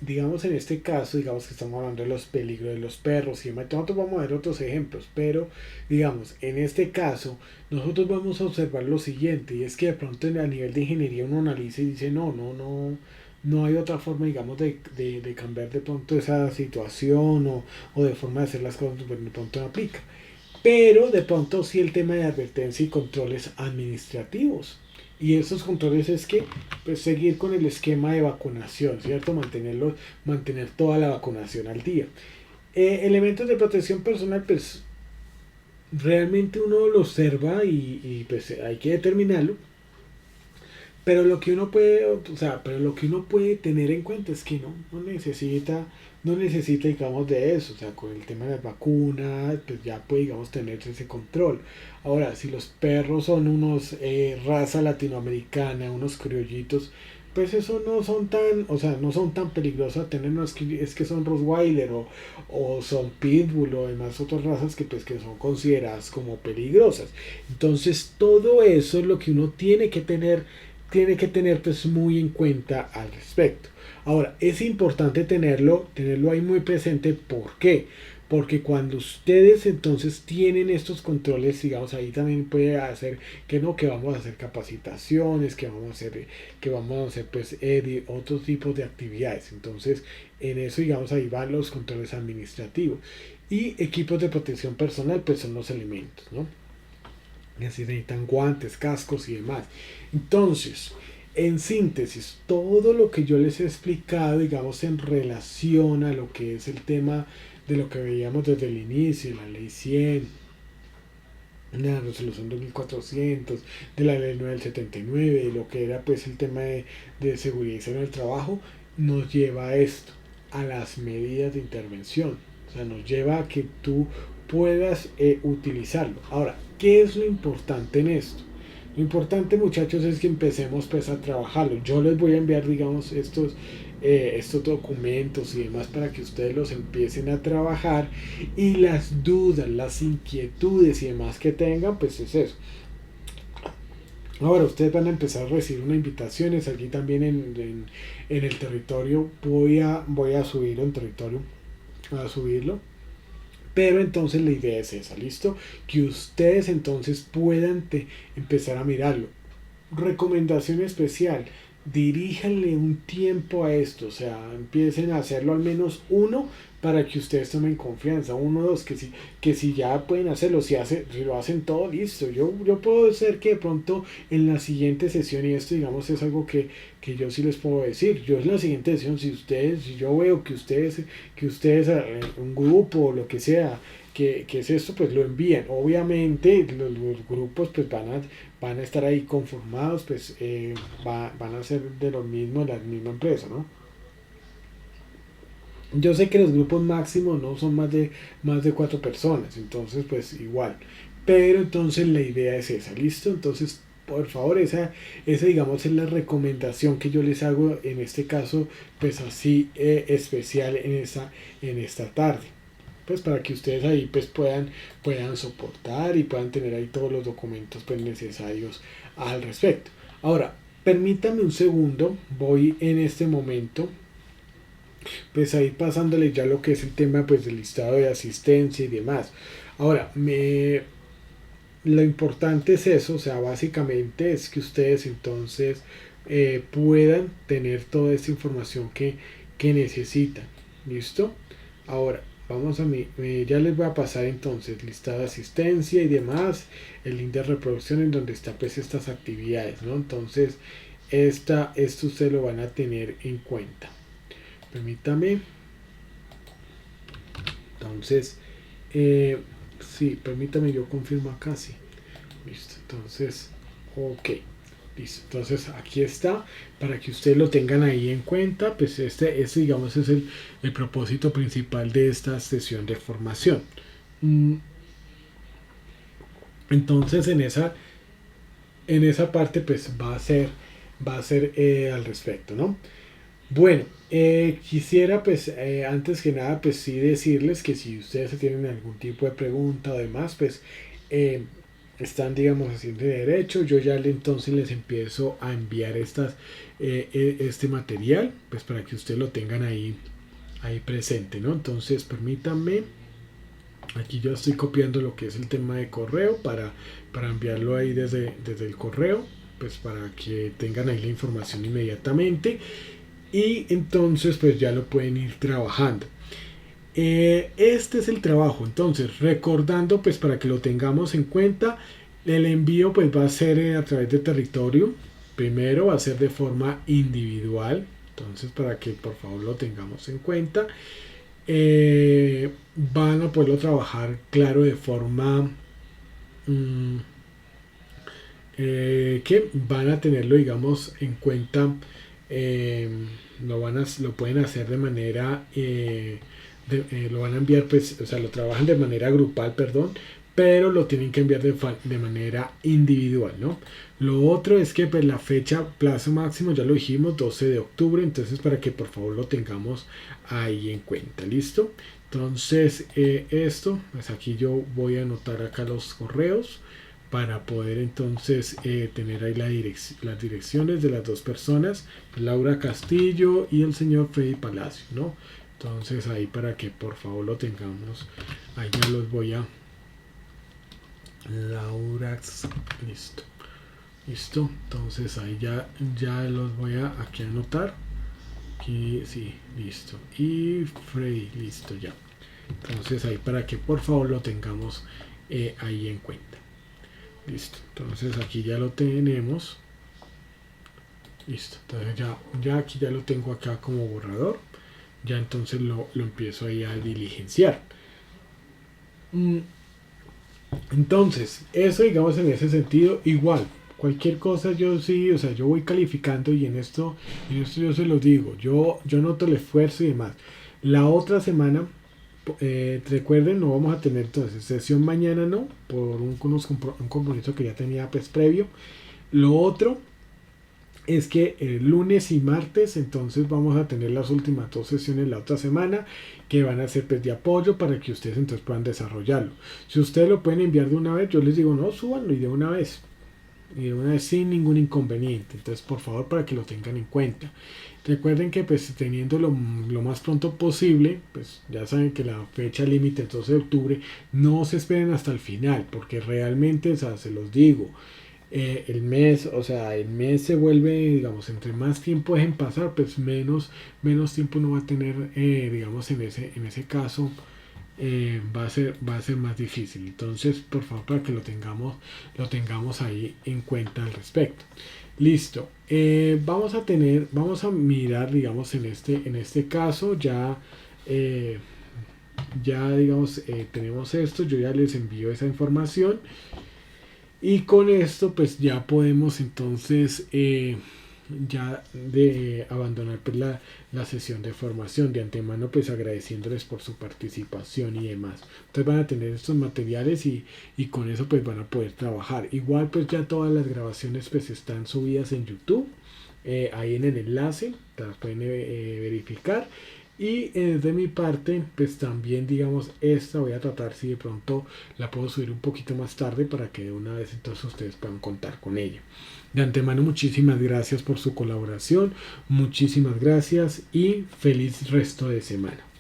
digamos en este caso, digamos que estamos hablando de los peligros de los perros y demás, nosotros vamos a ver otros ejemplos, pero digamos, en este caso, nosotros vamos a observar lo siguiente, y es que de pronto a nivel de ingeniería uno analiza y dice, no hay otra forma, digamos, de cambiar de pronto esa situación o de forma de hacer las cosas, pues de pronto no aplica. Pero de pronto sí el tema de advertencia y controles administrativos. Y esos controles es que pues, seguir con el esquema de vacunación, ¿cierto? Mantener toda la vacunación al día. Elementos de protección personal, pues realmente uno lo observa pues hay que determinarlo. Pero lo que uno puede, o sea, pero lo que uno puede tener en cuenta es que no necesita, digamos, de eso. O sea, con el tema de las vacunas, pues ya puede, digamos, tener ese control. Ahora, si los perros son unos raza latinoamericana, unos criollitos, pues eso no son tan, o sea, no son tan peligrosos a tener, no es que son Rottweiler o son Pitbull o demás otras razas que pues que son consideradas como peligrosas. Entonces, todo eso es lo que uno tiene que tener pues muy en cuenta al respecto. Ahora, es importante tenerlo ahí muy presente. ¿Por qué? Porque cuando ustedes entonces tienen estos controles, digamos, ahí también puede hacer que no, que vamos a hacer capacitaciones, que vamos a hacer pues otros tipos de actividades. Entonces, en eso, digamos, ahí van los controles administrativos. Y equipos de protección personal, pues son los elementos, ¿no? Y así necesitan guantes, cascos y demás. Entonces, en síntesis, todo lo que yo les he explicado, digamos, en relación a lo que es el tema de lo que veíamos desde el inicio, la ley 100, la resolución 2400, de la ley 9 del 79, de lo que era pues el tema de seguridad y salud en el trabajo, nos lleva a esto, a las medidas de intervención. O sea, nos lleva a que tú puedas utilizarlo. Ahora, ¿qué es lo importante en esto? Lo importante, muchachos, es que empecemos pues a trabajarlo. Yo les voy a enviar, digamos, estos documentos y demás para que ustedes los empiecen a trabajar, y las dudas, las inquietudes y demás que tengan, pues es eso. Ahora ustedes van a empezar a recibir unas invitaciones aquí también en el territorio. Voy a subirlo en territorio, a subirlo. Pero entonces la idea es esa, ¿listo? Que ustedes entonces puedan empezar a mirarlo. Recomendación especial, diríjanle un tiempo a esto, o sea, empiecen a hacerlo al menos uno para que ustedes tomen confianza, uno, dos, que si ya pueden hacerlo, si lo hacen todo listo, yo puedo ser que de pronto en la siguiente sesión, y esto digamos es algo que yo sí les puedo decir, yo en la siguiente sesión, si yo veo que ustedes un grupo o lo que sea, que es esto, pues lo envían. Obviamente los grupos pues van a estar ahí conformados, pues van a ser de lo mismo, de la misma empresa, ¿no? Yo sé que los grupos máximos no son más de 4 personas, entonces pues igual. Pero entonces la idea es esa, ¿listo? Entonces, por favor, esa digamos es la recomendación que yo les hago en este caso, pues así especial en esta tarde. Pues para que ustedes ahí pues puedan soportar y puedan tener ahí todos los documentos pues necesarios al respecto. Ahora, permítame un segundo, voy en este momento pues ahí pasándole ya lo que es el tema pues del listado de asistencia y demás. Ahora, lo importante es eso, o sea, básicamente es que ustedes entonces puedan tener toda esta información que necesitan. ¿Listo? Ahora, vamos ya les voy a pasar entonces listado de asistencia y demás, el link de reproducción en donde está pues estas actividades, ¿no? Entonces, esto ustedes lo van a tener en cuenta. Permítame. Entonces, sí, permítame, yo confirmo acá, sí. Listo, entonces, ok. Listo, entonces aquí está, para que ustedes lo tengan ahí en cuenta, pues este digamos es el propósito principal de esta sesión de formación. Mm, Entonces en esa parte pues va a ser al respecto, ¿no? Bueno, quisiera pues antes que nada pues sí decirles que si ustedes tienen algún tipo de pregunta o demás pues eh, están digamos haciendo derecho, yo ya entonces les empiezo a enviar este material pues para que ustedes lo tengan ahí presente, ¿no? Entonces permítanme, aquí yo estoy copiando lo que es el tema de correo para enviarlo ahí desde el correo pues para que tengan ahí la información inmediatamente y entonces pues ya lo pueden ir trabajando. Este es el trabajo, entonces recordando pues para que lo tengamos en cuenta, el envío pues va a ser a través de territorio, primero va a ser de forma individual, entonces para que por favor lo tengamos en cuenta. Van a poderlo trabajar claro de forma mm, que van a tenerlo digamos en cuenta, eh, lo pueden hacer de manera lo van a enviar pues o sea lo trabajan de manera grupal, perdón, pero lo tienen que enviar de manera individual, ¿no? Lo otro es que pues la fecha plazo máximo ya lo dijimos 12 de octubre, entonces para que por favor lo tengamos ahí en cuenta, listo. Entonces esto pues aquí yo voy a anotar acá los correos para poder entonces tener ahí las direcciones de las dos personas, Laura Castillo y el señor Freddy Palacio, ¿no? Entonces ahí para que por favor lo tengamos, ahí ya los voy a Laura, listo, listo, entonces ahí ya los voy a aquí anotar, aquí sí, listo, y Freddy, listo ya, entonces ahí para que por favor lo tengamos ahí en cuenta. Listo, entonces aquí ya lo tenemos. Listo, entonces ya aquí ya lo tengo acá como borrador. Ya entonces lo empiezo ahí a diligenciar. Entonces, eso digamos en ese sentido, igual. Cualquier cosa yo sí, o sea, yo voy calificando y en esto yo se los digo. Yo noto el esfuerzo y demás. La otra semana recuerden, no vamos a tener entonces sesión mañana, no, por un compromiso que ya tenía pues previo. Lo otro es que el lunes y martes entonces vamos a tener las últimas dos sesiones la otra semana que van a ser pues de apoyo para que ustedes entonces puedan desarrollarlo. Si ustedes lo pueden enviar de una vez, yo les digo no, súbanlo y de una vez sin ningún inconveniente. Entonces por favor para que lo tengan en cuenta. Recuerden que pues teniendo lo más pronto posible, pues ya saben que la fecha límite el 12 de octubre, no se esperen hasta el final, porque realmente, o sea, se los digo, el mes, o sea, el mes se vuelve, digamos, entre más tiempo dejen pasar, pues menos tiempo uno va a tener, digamos, en ese caso, va a ser más difícil. Entonces, por favor, para que lo tengamos ahí en cuenta al respecto. Listo. Vamos a mirar, digamos, en este caso, ya digamos, tenemos esto, yo ya les envío esa información. Y con esto pues ya podemos entonces ya de abandonar pues, la sesión de formación de antemano pues agradeciéndoles por su participación y demás. Entonces van a tener estos materiales y con eso pues van a poder trabajar. Igual pues ya todas las grabaciones pues están subidas en YouTube. Ahí en el enlace las pueden verificar y de mi parte pues también digamos esta voy a tratar si de pronto la puedo subir un poquito más tarde para que de una vez entonces ustedes puedan contar con ella. De antemano muchísimas gracias por su colaboración, muchísimas gracias y feliz resto de semana.